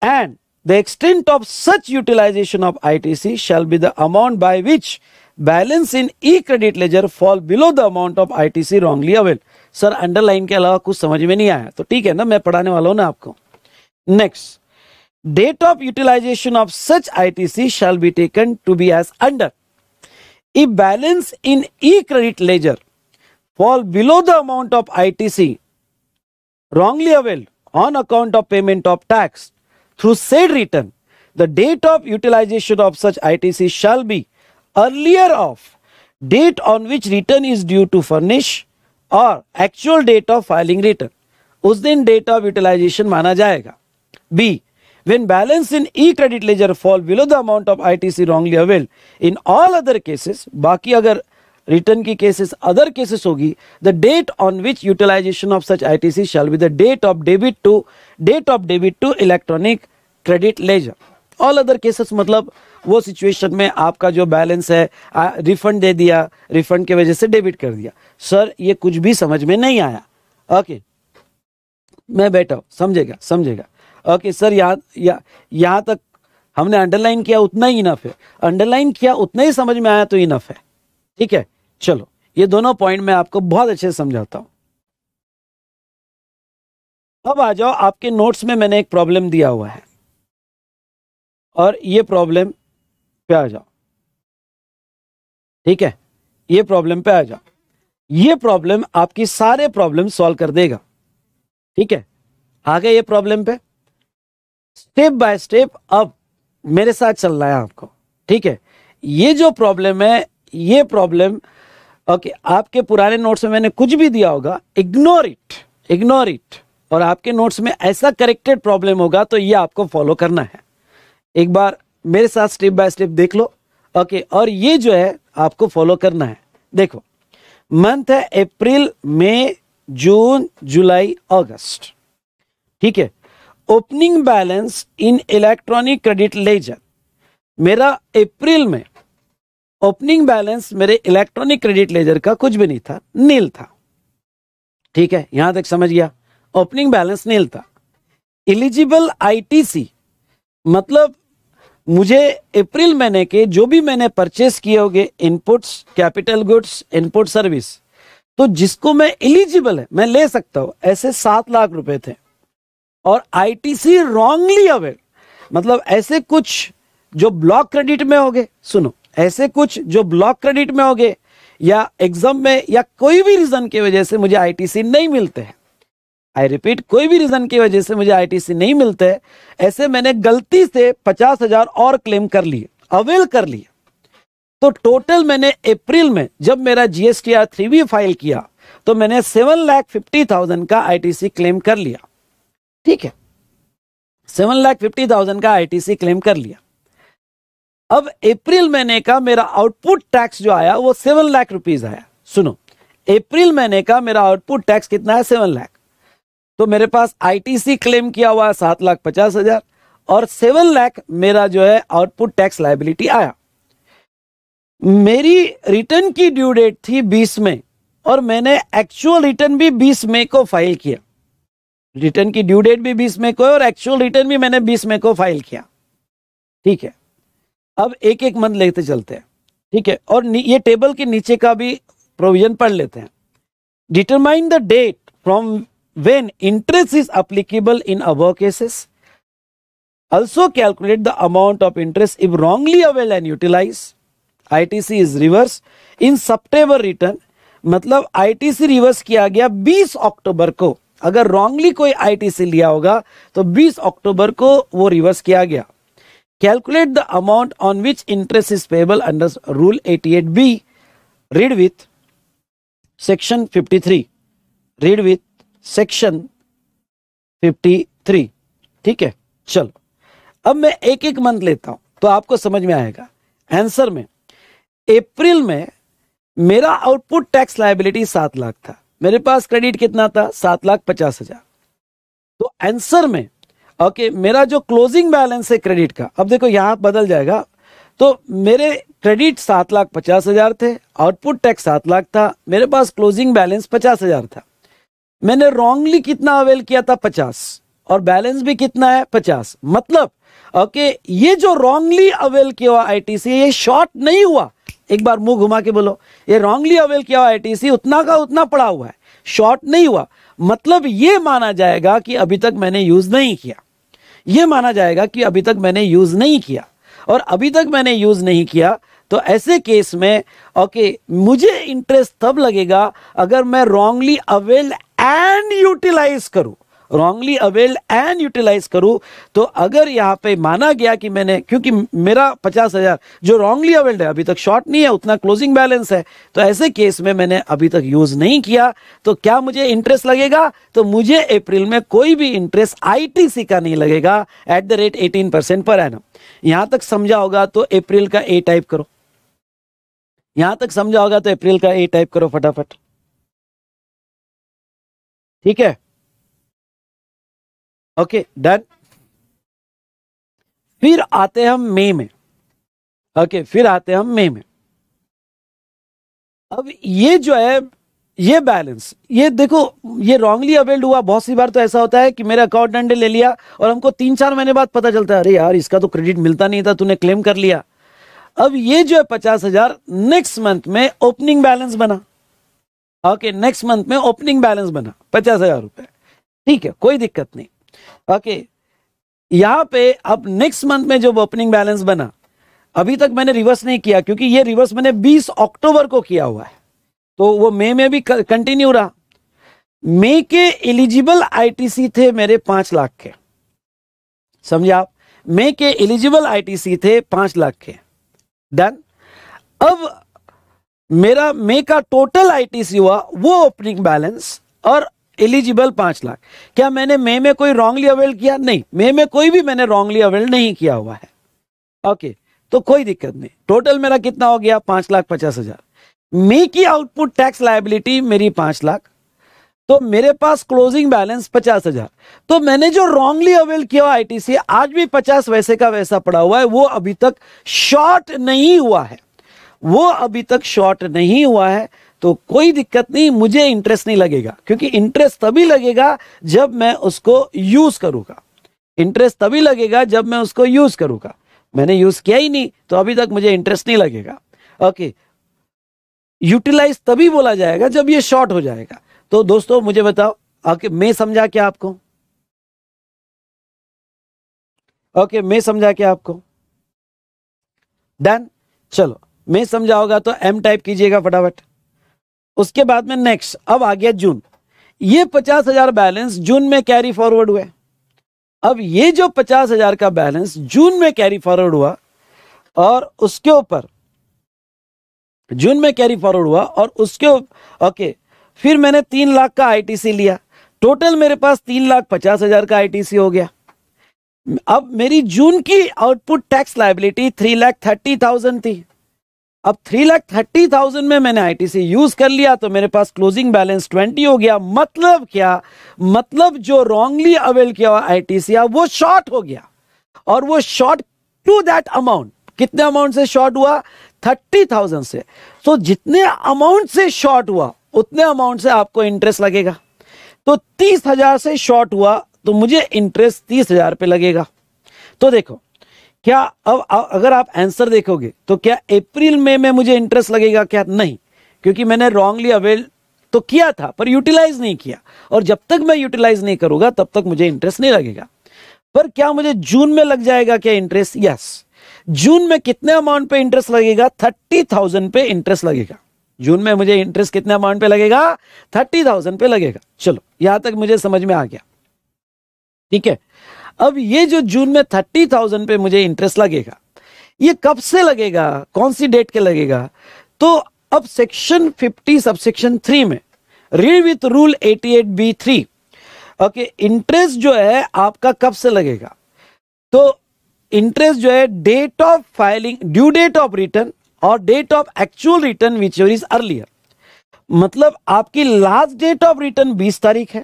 [SPEAKER 2] and the extent of such utilization of ITC shall be the amount by which balance in e-credit ledger fall below the amount of ITC wrongly availed। Sir underline के अलावा कुछ समझ में नहीं आया तो ठीक है ना, मैं पढ़ाने वाला हूं ना आपको। Next, date of utilization of such ITC shall be taken to be as under: if balance in e-credit ledger fall below the amount of ITC wrongly availed on account of payment of tax through said return the date of utilisation of such ITC shall be earlier of date on which return is due to furnish or actual date of filing return, उस दिन डेट ऑफ यूटिलाइजेशन माना जाएगा। B, when balance in e-credit ledger fall below the amount of ITC wrongly availed in all other cases, बाकी अगर रिटर्न की केसेस अदर केसेस होगी, the date on which utilization of such ITC shall be the date of debit to electronic credit ledger. All other cases मतलब वो सिचुएशन में आपका जो बैलेंस है रिफंड दे दिया, रिफंड की वजह से डेबिट कर दिया। सर ये कुछ भी समझ में नहीं आया। ओके मैं बैठा हूं, समझेगा। ओके सर यहाँ तक हमने अंडरलाइन किया उतना ही इनफ है, अंडरलाइन किया उतना ही समझ में आया तो इनफ है। ठीक है, चलो ये दोनों पॉइंट मैं आपको बहुत अच्छे से समझाता हूं। अब आ जाओ, आपके नोट्स में मैंने एक प्रॉब्लम दिया हुआ है और ये प्रॉब्लम पे आ जाओ। ठीक है, ये प्रॉब्लम पे आ जाओ। ये प्रॉब्लम आपकी सारे प्रॉब्लम सॉल्व कर देगा। ठीक है, आ गए ये प्रॉब्लम पे, स्टेप बाय स्टेप अब मेरे साथ चल रहा है आपको। ठीक है, ये जो प्रॉब्लम है, ये प्रॉब्लम ओके आपके पुराने नोट्स में मैंने कुछ भी दिया होगा, इग्नोर इट, और आपके नोट्स में ऐसा करेक्टेड प्रॉब्लम होगा तो ये आपको फॉलो करना है। एक बार मेरे साथ स्टेप बाय स्टेप देख लो। ओके, और ये जो है आपको फॉलो करना है। देखो, मंथ है अप्रैल, मई, जून, जुलाई, अगस्त। ठीक है, ओपनिंग बैलेंस इन इलेक्ट्रॉनिक क्रेडिट लेजर, मेरा अप्रैल में ओपनिंग बैलेंस मेरे इलेक्ट्रॉनिक क्रेडिट लेजर का कुछ भी नहीं था, नील था। ठीक है, यहां तक समझ गया, ओपनिंग बैलेंस नील था। एलिजिबल आईटीसी मतलब मुझे अप्रैल महीने के जो भी मैंने परचेस किए होंगे, inputs, capital goods, input service, तो जिसको मैं एलिजिबल है मैं ले सकता हूं, ऐसे 7 लाख रुपए थे। और आईटीसी रॉन्गली अवेयर मतलब ऐसे कुछ जो ब्लॉक क्रेडिट में होंगे, सुनो, ऐसे कुछ जो ब्लॉक क्रेडिट में होंगे या एग्जाम में या कोई भी रीजन की वजह से मुझे आईटीसी नहीं मिलते हैं, आई रिपीट, कोई भी रीजन की वजह से मुझे आईटीसी नहीं मिलते हैं, ऐसे मैंने गलती से 50,000 और क्लेम कर लिए, अवेल कर लिए। तो टोटल मैंने अप्रैल में जब मेरा जीएसटीआर 3B फाइल किया तो मैंने 7,50,000 का आईटीसी क्लेम कर लिया। ठीक है, 7,50,000 का आईटीसी क्लेम कर लिया। अब अप्रैल महीने का मेरा आउटपुट टैक्स जो आया वो 7 लाख रुपीज आया। सुनो, अप्रैल महीने का मेरा आउटपुट टैक्स कितना है? 7 लाख। तो मेरे पास आईटीसी क्लेम किया हुआ है 7,50,000 और 7 लाख मेरा जो है आउटपुट टैक्स लायबिलिटी आया। मेरी रिटर्न की ड्यू डेट थी 20 मई और मैंने एक्चुअल रिटर्न भी 20 मई को फाइल किया। रिटर्न की ड्यू डेट भी 20 मई को है और एक्चुअल रिटर्न भी मैंने 20 मई को फाइल किया। ठीक है, अब एक एक मंथ लेते चलते हैं। ठीक है, और ये टेबल के नीचे का भी प्रोविजन पढ़ लेते हैं। Determine the date from when interest is applicable in above cases, also calculate the amount of interest if wrongly availed and utilized. ITC is reverse in September return, मतलब ITC रिवर्स किया गया 20 अक्टूबर को। अगर रॉन्गली कोई ITC लिया होगा तो 20 अक्टूबर को वो रिवर्स किया गया। Calculate the amount on which interest is payable under rule 88B, read with section 53, read with section 53। ठीक है, चलो अब मैं एक एक मंथ लेता हूं तो आपको समझ में आएगा। आंसर में अप्रैल में मेरा आउटपुट टैक्स लायबिलिटी 7 लाख था, मेरे पास क्रेडिट कितना था? 7,50,000। तो आंसर में ओके मेरा जो क्लोजिंग बैलेंस है क्रेडिट का, अब देखो यहां बदल जाएगा। तो मेरे क्रेडिट 7,50,000 थे, आउटपुट टैक्स 7 लाख था, मेरे पास क्लोजिंग बैलेंस 50,000 था। मैंने रॉन्गली कितना अवेल किया था? 50, और बैलेंस भी कितना है? 50। मतलब ओके ये जो रॉन्गली अवेल किया हुआ आईटीसी ये शॉर्ट नहीं हुआ। एक बार मुंह घुमा के बोलो, ये रॉन्गली अवेल किया हुआ आईटीसी उतना का उतना पड़ा हुआ है, शॉर्ट नहीं हुआ। मतलब ये माना जाएगा कि अभी तक मैंने यूज नहीं किया, ये माना जाएगा कि अभी तक मैंने यूज नहीं किया। और अभी तक मैंने यूज नहीं किया तो ऐसे केस में ओके मुझे इंटरेस्ट तब लगेगा अगर मैं रॉन्गली अवेल एंड यूटिलाइज करूं। रॉन्गली अवेल्ड एंड यूटिलाइज करूं, तो अगर यहाँ पे माना गया कि मैंने, क्योंकि मेरा 50,000 जो रॉन्गली अवेल्ड है अभी तक शॉर्ट नहीं है, उतना क्लोजिंग बैलेंस है, तो ऐसे केस में मैंने अभी तक यूज नहीं किया, तो क्या मुझे इंटरेस्ट लगेगा? तो मुझे अप्रैल में कोई भी इंटरेस्ट आईटीसी का नहीं लगेगा एट द रेट 18% पर एनम। यहां तक समझा होगा तो अप्रैल का ए टाइप करो, यहां तक समझा होगा तो अप्रैल का ए टाइप करो फटाफट। ठीक है, ओके डन। फिर आते हैं हम मई में। ओके फिर आते हैं हम मई में। अब ये जो है ये बैलेंस, ये देखो ये रॉन्गली अवेल्ड हुआ। बहुत सी बार तो ऐसा होता है कि मेरे अकाउंटेंट ने ले लिया और हमको 3-4 महीने बाद पता चलता है अरे यार इसका तो क्रेडिट मिलता नहीं था, तूने क्लेम कर लिया। अब ये जो है 50,000 नेक्स्ट मंथ में ओपनिंग बैलेंस बना। ओके नेक्स्ट मंथ में ओपनिंग बैलेंस बना 50,000 रुपए, ठीक है कोई दिक्कत नहीं। ओके यहां पे अब नेक्स्ट मंथ में जब ओपनिंग बैलेंस बना, अभी तक मैंने रिवर्स नहीं किया क्योंकि ये रिवर्स मैंने 20 अक्टूबर को किया हुआ है, तो वो मई में भी कंटिन्यू रहा। मई के एलिजिबल आईटीसी थे मेरे 5 लाख के, समझे आप? मई के एलिजिबल आईटीसी थे 5 लाख के, डन। अब मेरा मई का टोटल आईटीसी हुआ वो ओपनिंग बैलेंस और एलिजिबल 5 लाख। क्या मैंने मई में कोई रॉन्गली अवेल किया? नहीं, मई में कोई भी मैंने रॉन्गली अवेल नहीं किया हुआ है। ओके तो कोई दिक्कत नहीं। टोटल मेरा कितना हो गया? 5,50,000। मई की आउटपुट टैक्स लायबिलिटी मेरी 5 लाख, तो मेरे पास क्लोजिंग बैलेंस 50,000। तो मैंने जो रॉन्गली अवेल किया आईटीसी आज भी 50 वैसे का वैसा पड़ा हुआ है, वो अभी तक शॉर्ट नहीं हुआ है, वो अभी तक शॉर्ट नहीं हुआ है। तो कोई दिक्कत नहीं, मुझे इंटरेस्ट नहीं लगेगा, क्योंकि इंटरेस्ट तभी लगेगा जब मैं उसको यूज करूंगा। इंटरेस्ट तभी लगेगा जब मैं उसको यूज करूंगा। मैंने यूज किया ही नहीं तो अभी तक मुझे इंटरेस्ट नहीं लगेगा। ओके यूटिलाइज तभी बोला जाएगा जब ये शॉर्ट हो जाएगा। तो दोस्तों मुझे बताओ, ओके मैं समझा क्या आपको? ओके मैं समझा क्या आपको? डन। चलो मैं समझा होगा तो एम टाइप कीजिएगा फटाफट। उसके बाद में नेक्स्ट, अब आ गया जून। ये 50,000 बैलेंस जून में कैरी फॉरवर्ड हुए। अब ये जो 50,000 का बैलेंस जून में कैरी फॉरवर्ड हुआ और उसके ऊपर जून में कैरी फॉरवर्ड हुआ और उसके ओके फिर मैंने 3 लाख का आईटीसी लिया। टोटल मेरे पास 3,50,000 का आईटीसी हो गया। अब मेरी जून की आउटपुट टैक्स लायबिलिटी 3,30,000 थी। अब 3,30,000 में मैंने आईटीसी यूज कर लिया तो मेरे पास क्लोजिंग बैलेंस 20 हो गया। मतलब क्या? मतलब जो रॉन्गली अवेल किया हुआ आईटीसी वो शॉर्ट हो गया, और वो शॉर्ट टू दैट अमाउंट। कितने अमाउंट से शॉर्ट हुआ? 30,000 से। तो जितने अमाउंट से शॉर्ट हुआ उतने अमाउंट से आपको इंटरेस्ट लगेगा। तो 30,000 से शॉर्ट हुआ तो मुझे इंटरेस्ट 30,000 पे लगेगा। तो देखो क्या अब अगर आप आंसर देखोगे तो क्या अप्रैल में मुझे इंटरेस्ट लगेगा? क्या नहीं, क्योंकि मैंने रॉन्गली अवेल तो किया था पर यूटिलाइज नहीं किया, और जब तक मैं यूटिलाइज नहीं करूंगा तब तक मुझे इंटरेस्ट नहीं लगेगा। पर क्या मुझे जून में लग जाएगा क्या इंटरेस्ट? यस। जून में कितने अमाउंट पे इंटरेस्ट लगेगा? 30,000 पे इंटरेस्ट लगेगा। जून में मुझे इंटरेस्ट कितने अमाउंट पे लगेगा? 30,000 पे लगेगा। चलो यहां तक मुझे समझ में आ गया, ठीक है। अब ये जो जून में 30,000 पे मुझे इंटरेस्ट लगेगा, ये कब से लगेगा? कौन सी डेट के लगेगा? तो अब सेक्शन 50 सबसेक्शन 3 में read with rule 88B3 okay interest जो है आपका कब से लगेगा? तो इंटरेस्ट जो है date of filing, due date of return or date of actual return which is earlier. मतलब आपकी लास्ट डेट ऑफ रिटर्न 20 तारीख है।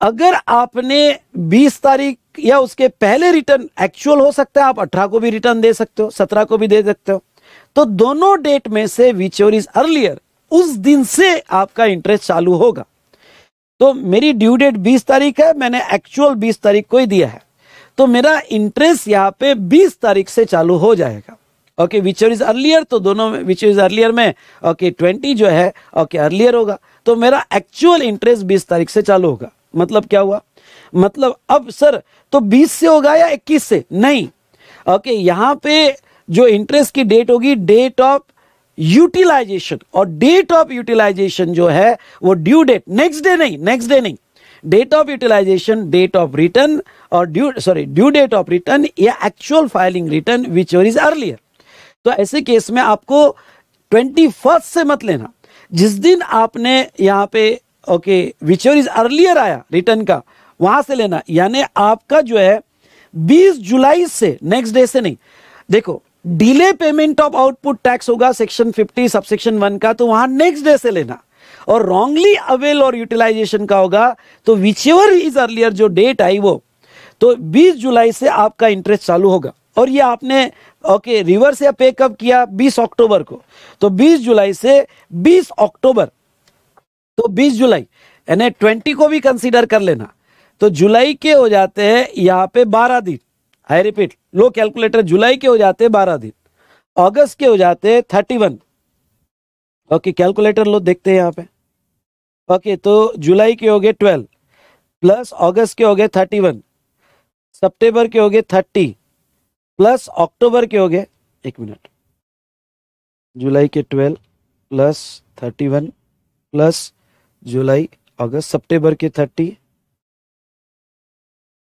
[SPEAKER 2] अगर आपने 20 तारीख या उसके पहले रिटर्न, एक्चुअल हो सकता है आप 18 को भी रिटर्न दे सकते हो, 17 को भी दे सकते हो, तो दोनों डेट में से विच इज अर्लियर उस दिन से आपका इंटरेस्ट चालू होगा। तो मेरी ड्यू डेट 20 तारीख है, मैंने एक्चुअल 20 तारीख को ही दिया है, तो मेरा इंटरेस्ट यहां पे 20 तारीख से चालू हो जाएगा। ओके विच इज अर्लियर, तो दोनों में विच इज अर्लियर में ओके 20 जो है ओके अर्लियर होगा, तो मेरा एक्चुअल इंटरेस्ट 20 तारीख से चालू होगा। मतलब क्या हुआ? मतलब अब सर तो 20 से होगा या 21 से? नहीं, ओके यहां पे जो इंटरेस्ट की डेट होगी डेट ऑफ यूटिलाइजेशन, और डेट ऑफ यूटिलाइजेशन जो है वो ड्यू डेट नेक्स्ट डे नहीं, नेक्स्ट डे नहीं, date of utilisation, date of return और ड्यू डेट ऑफ रिटर्न या actual filing return which is earlier. तो ऐसे केस में आपको 21 से मत लेना, जिस दिन आपने यहाँ पे ओके विच इज अर्लियर आया रिटर्न का, वहां से लेना। यानी आपका जो है 20 जुलाई से, नेक्स्ट डे से नहीं। देखो delay payment of output tax होगा सेक्शन 50 सबसेक्शन 1 का, तो वहां नेक्स्ट डे से लेना। और रॉन्गली अवेल और यूटिलाइजेशन का होगा तो विच एवर इज अर्लियर, जो डेट आई वो, तो 20 जुलाई से आपका इंटरेस्ट चालू होगा। और ये आपने ओके रिवर्स या पे कब किया, 20 अक्टूबर को, तो 20 जुलाई से 20 अक्टूबर, तो 20 जुलाई यानी 20 को भी कंसीडर कर लेना। तो जुलाई के हो जाते हैं यहाँ पे 12 दिन, आई रिपीट, लो कैलकुलेटर, जुलाई के हो जाते हैं 12 दिन, अगस्त के हो जाते हैं 31। ओके कैलकुलेटर लो, देखते हैं यहाँ पे। ओके तो जुलाई के हो गए 12 प्लस अगस्त के हो गए 31, सितंबर के हो गए 30 प्लस अक्टूबर के हो गए, एक मिनट, जुलाई के 12 प्लस 31 प्लस जुलाई अगस्त सितंबर के 30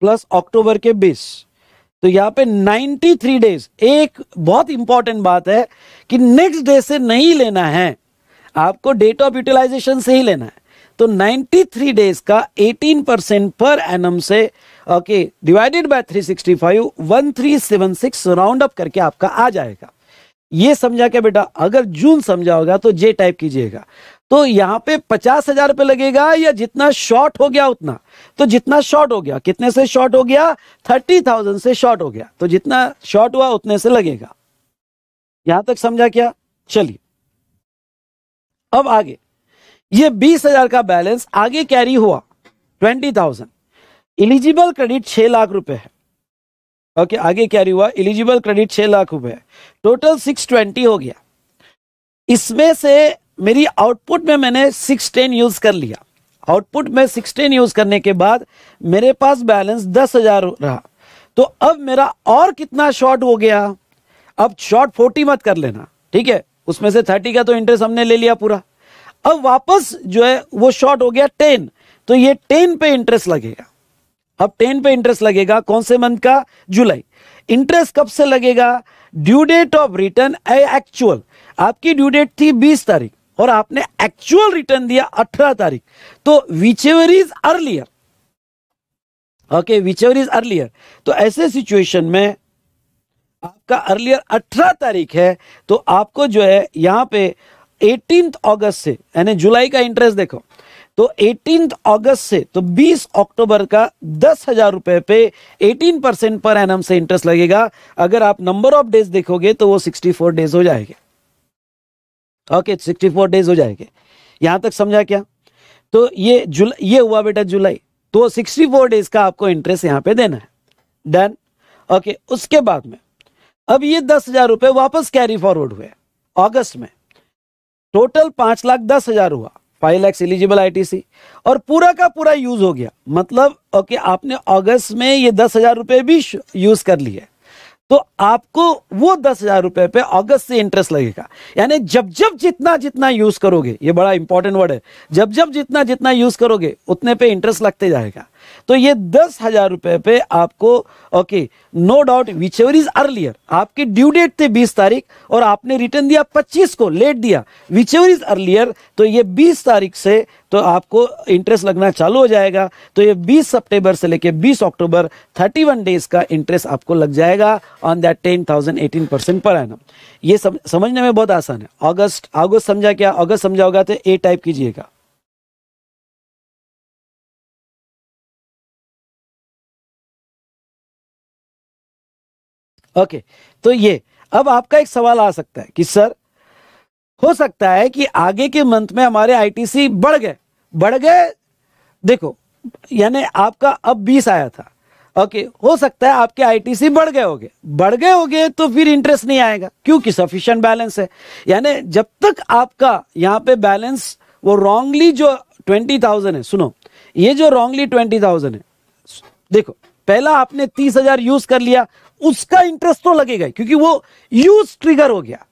[SPEAKER 2] प्लस अक्टूबर के 20, तो यहाँ पे 93 डेज। एक बहुत इंपॉर्टेंट बात है कि नेक्स्ट डे से नहीं लेना है, आपको डेट ऑफ यूटिलाइजेशन से ही लेना है। तो 93 डेज का 18% पर एनम से okay divided by 365 1376 round up करके आपका आ जाएगा। ये समझा क्या बेटा? अगर जून समझा होगा तो जे टाइप कीजिएगा। तो यहाँ पे 50,000 रुपये लगेगा या जितना शॉर्ट हो गया उतना, तो जितना शॉर्ट हो गया, कितने से शॉर्ट हो गया, 30,000 से शॉर्ट हो गया, तो जितना शॉर्ट हुआ उतने से लगेगा। यहां तक समझा क्या? चलिए अब आगे, ये 20,000 का बैलेंस आगे कैरी हुआ 20,000, इलिजिबल क्रेडिट 6 लाख रुपए है। ओके आगे कैरी हुआ, इलिजिबल क्रेडिट 6 लाख रुपए है, टोटल 620 हो गया। इसमें से मेरी आउटपुट में मैंने 610 यूज कर लिया। आउटपुट में 610 यूज करने के बाद मेरे पास बैलेंस 10,000 रहा। तो अब मेरा और कितना शॉर्ट हो गया? अब शॉर्ट 40 मत कर लेना, ठीक है, उसमें से 30 का तो इंटरेस्ट हमने ले लिया पूरा। अब वापस जो है वो शॉर्ट हो गया 10, तो ये 10 पे इंटरेस्ट लगेगा। अब 10 पे इंटरेस्ट लगेगा, कौन से मंथ का? जुलाई। इंटरेस्ट कब से लगेगा? Due date of return actual, आपकी ड्यू डेट थी 20 तारीख और आपने एक्चुअल रिटर्न दिया 18 तारीख, तो which ever is earlier, okay which ever is earlier. तो ऐसे सिचुएशन में आपका अर्लियर 18 तारीख है, तो आपको जो है यहां पे 18 अगस्त से, यानी जुलाई का इंटरेस्ट देखो, तो 18 अगस्त से तो 20 अक्टूबर का 10,000 रुपए पे 18% पर एनम से इंटरेस्ट लगेगा। अगर आप नंबर ऑफ डेज देखोगे तो वो 64 डेज हो जाएंगे। ओके 64 डेज हो जाएंगे। यहां तक समझा क्या? तो ये हुआ बेटा जुलाई, तो 64 डेज का आपको इंटरेस्ट यहां पे देना है। डन। ओके उसके बाद में अब ये 10,000 रुपए वापस कैरी फॉरवर्ड हुए अगस्त में, टोटल 5,10,000 हुआ, 5 लाख एलिजिबल आईटीसी, और पूरा का पूरा यूज हो गया। मतलब ओके आपने अगस्त में ये 10,000 रुपए भी यूज कर लिए, तो आपको वो 10,000 रुपए पे अगस्त से इंटरेस्ट लगेगा। यानी जब जब जितना जितना यूज करोगे, ये बड़ा इंपॉर्टेंट वर्ड है, जब जब जितना जितना यूज करोगे उतने पे इंटरेस्ट लगते जाएगा। तो ये 10,000 रुपए पे आपको okay no doubt whichever is earlier, आपकी ड्यू डेट थे 20 तारीख और आपने रिटर्न दिया 25 को, लेट दिया, विच एवर इज अर्लियर, तो ये 20 तारीख से तो आपको इंटरेस्ट लगना चालू हो जाएगा। तो ये 20 सितंबर से लेके 20 अक्टूबर 31 डेज का इंटरेस्ट आपको लग जाएगा ऑन दैट 10,000 18% पर एनम। ये समझने में बहुत आसान है। अगस्त समझा क्या? अगस्त समझा होगा तो ए टाइप कीजिएगा। ओके तो ये अब आपका एक सवाल आ सकता है कि सर हो सकता है कि आगे के मंथ में हमारे आईटीसी बढ़ गए, देखो यानी आपका अब 20 आया था, ओके हो सकता है आपके आईटीसी बढ़ गए होगे तो फिर इंटरेस्ट नहीं आएगा क्योंकि सफिशिएंट बैलेंस है। यानी जब तक आपका यहाँ पे बैलेंस वो रॉन्गली जो 20,000 है, सुनो ये जो रॉन्गली 20,000 है, देखो पहला आपने 30,000 यूज कर लिया, उसका इंटरेस्ट तो लगेगा क्योंकि वो यूज ट्रिगर हो गया।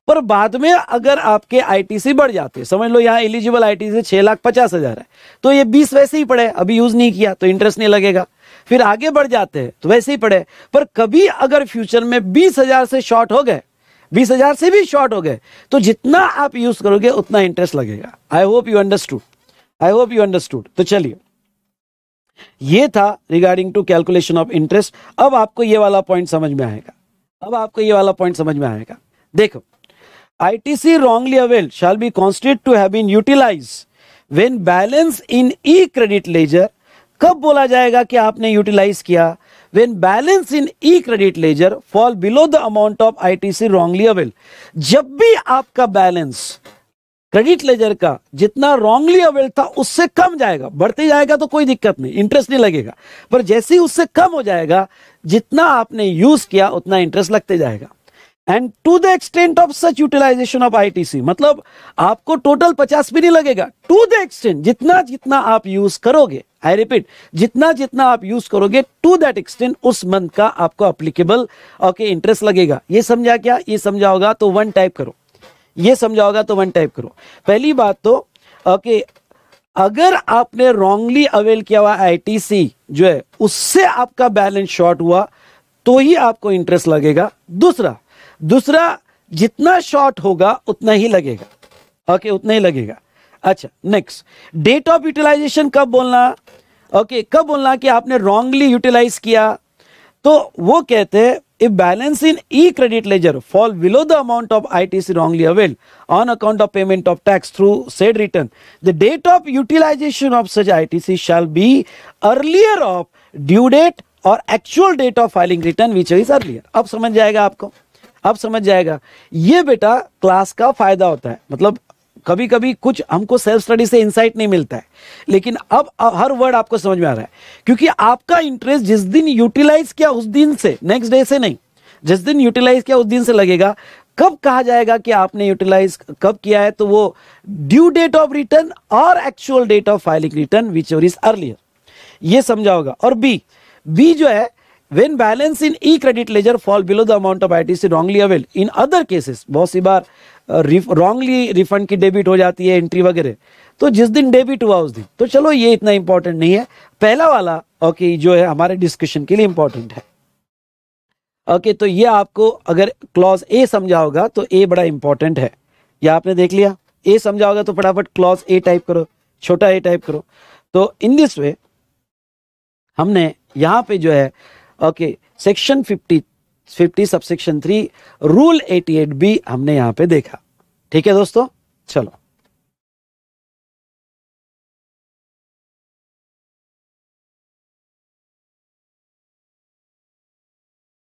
[SPEAKER 2] पर बाद में अगर आपके आईटीसी बढ़ जाते, समझ लो यहाँ एलिजिबल आईटीसी 6,50,000 है, तो ये 20 वैसे ही पड़े, अभी यूज नहीं किया तो इंटरेस्ट नहीं लगेगा। फिर आगे बढ़ जाते हैं तो वैसे ही पड़े, पर कभी अगर फ्यूचर में 20,000 से शॉर्ट हो गए, 20,000 से भी शॉर्ट हो गए, तो जितना आप यूज करोगे उतना इंटरेस्ट लगेगा। I hope you understood, I hope you understood. तो चलिए, ये था regarding to calculation of interest. अब आपको ये वाला पॉइंट समझ में आएगा, अब आपको ये वाला पॉइंट समझ में आएगा। देखो, ITC wrongly availed shall be considered to have been utilized when balance in e-credit ledger। कब बोला जाएगा कि आपने यूटिलाइज किया? When balance in e-credit ledger fall below the amount of ITC wrongly availed। जब भी आपका बैलेंस क्रेडिट लेजर का जितना रॉन्गली अवेल था उससे कम जाएगा, बढ़ते जाएगा तो कोई दिक्कत नहीं, इंटरेस्ट नहीं लगेगा, पर जैसे ही उससे कम हो जाएगा, जितना आपने यूज किया उतना इंटरेस्ट लगते जाएगा। And to the extent of such utilisation of ITC, मतलब आपको टोटल 50 भी नहीं लगेगा, टू द एक्सटेंट जितना जितना आप यूज करोगे, आई रिपीट, जितना जितना आप यूज करोगे टू दैट एक्सटेंट उस मंथ का आपको अप्लीकेबल ओके इंटरेस्ट लगेगा। ये समझा क्या? ये समझा होगा तो 1 टाइप करो, ये समझा होगा तो 1 टाइप करो। पहली बात तो ओके, अगर आपने रॉन्गली अवेल किया हुआ आईटीसी जो है उससे आपका बैलेंस शॉर्ट हुआ तो ही आपको इंटरेस्ट लगेगा। दूसरा जितना शॉर्ट होगा उतना ही लगेगा, ओके, उतना ही लगेगा। अच्छा, नेक्स्ट, डेट ऑफ यूटिलाइजेशन कब बोलना? ओके, कब बोलना कि आपने रॉन्गली यूटिलाइज किया? तो वो कहते हैं if balance in e-credit ledger fall below the amount of ITC wrongly availed on account of payment of tax through said return, the date of utilization of such ITC shall be earlier of due date or actual date of filing return which is earlier। अब समझ जाएगा आपको, अब समझ जाएगा। ये बेटा क्लास का फायदा होता है, मतलब कभी कभी कुछ हमको सेल्फ स्टडी से इंसाइट नहीं मिलता है, लेकिन अब हर वर्ड आपको समझ में आ रहा है, क्योंकि आपका इंटरेस्ट जिस दिन यूटिलाइज किया उस दिन से, नेक्स्ट डे से नहीं, जिस दिन यूटिलाइज किया उस दिन से लगेगा। कब कहा जाएगा कि आपने यूटिलाइज कब किया है? तो वो ड्यू डेट ऑफ रिटर्न और actual date of filing return which is earlier, ये समझा होगा। और बी जो है, when balance in e-credit ledger fall below the amount of ITC wrongly availed, in other cases, बहुत सी बार रॉन्गली रिफंड की डेबिट हो जाती है, एंट्री वगैरह, तो जिस दिन डेबिट हुआ उस दिन। तो चलो ये इतना इंपॉर्टेंट नहीं है, पहला वाला ओके जो है हमारे डिस्कशन के लिए इंपॉर्टेंट है। ओके, तो ये आपको अगर क्लॉज ए समझा होगा तो ए बड़ा इंपॉर्टेंट है, ये आपने देख लिया। ए समझा होगा तो फटाफट क्लॉज ए टाइप करो, छोटा ए टाइप करो। तो इन दिस वे हमने यहाँ पे जो है okay section 50 subsection 3 rule 88B हमने यहाँ पे देखा। ठीक है दोस्तों, चलो।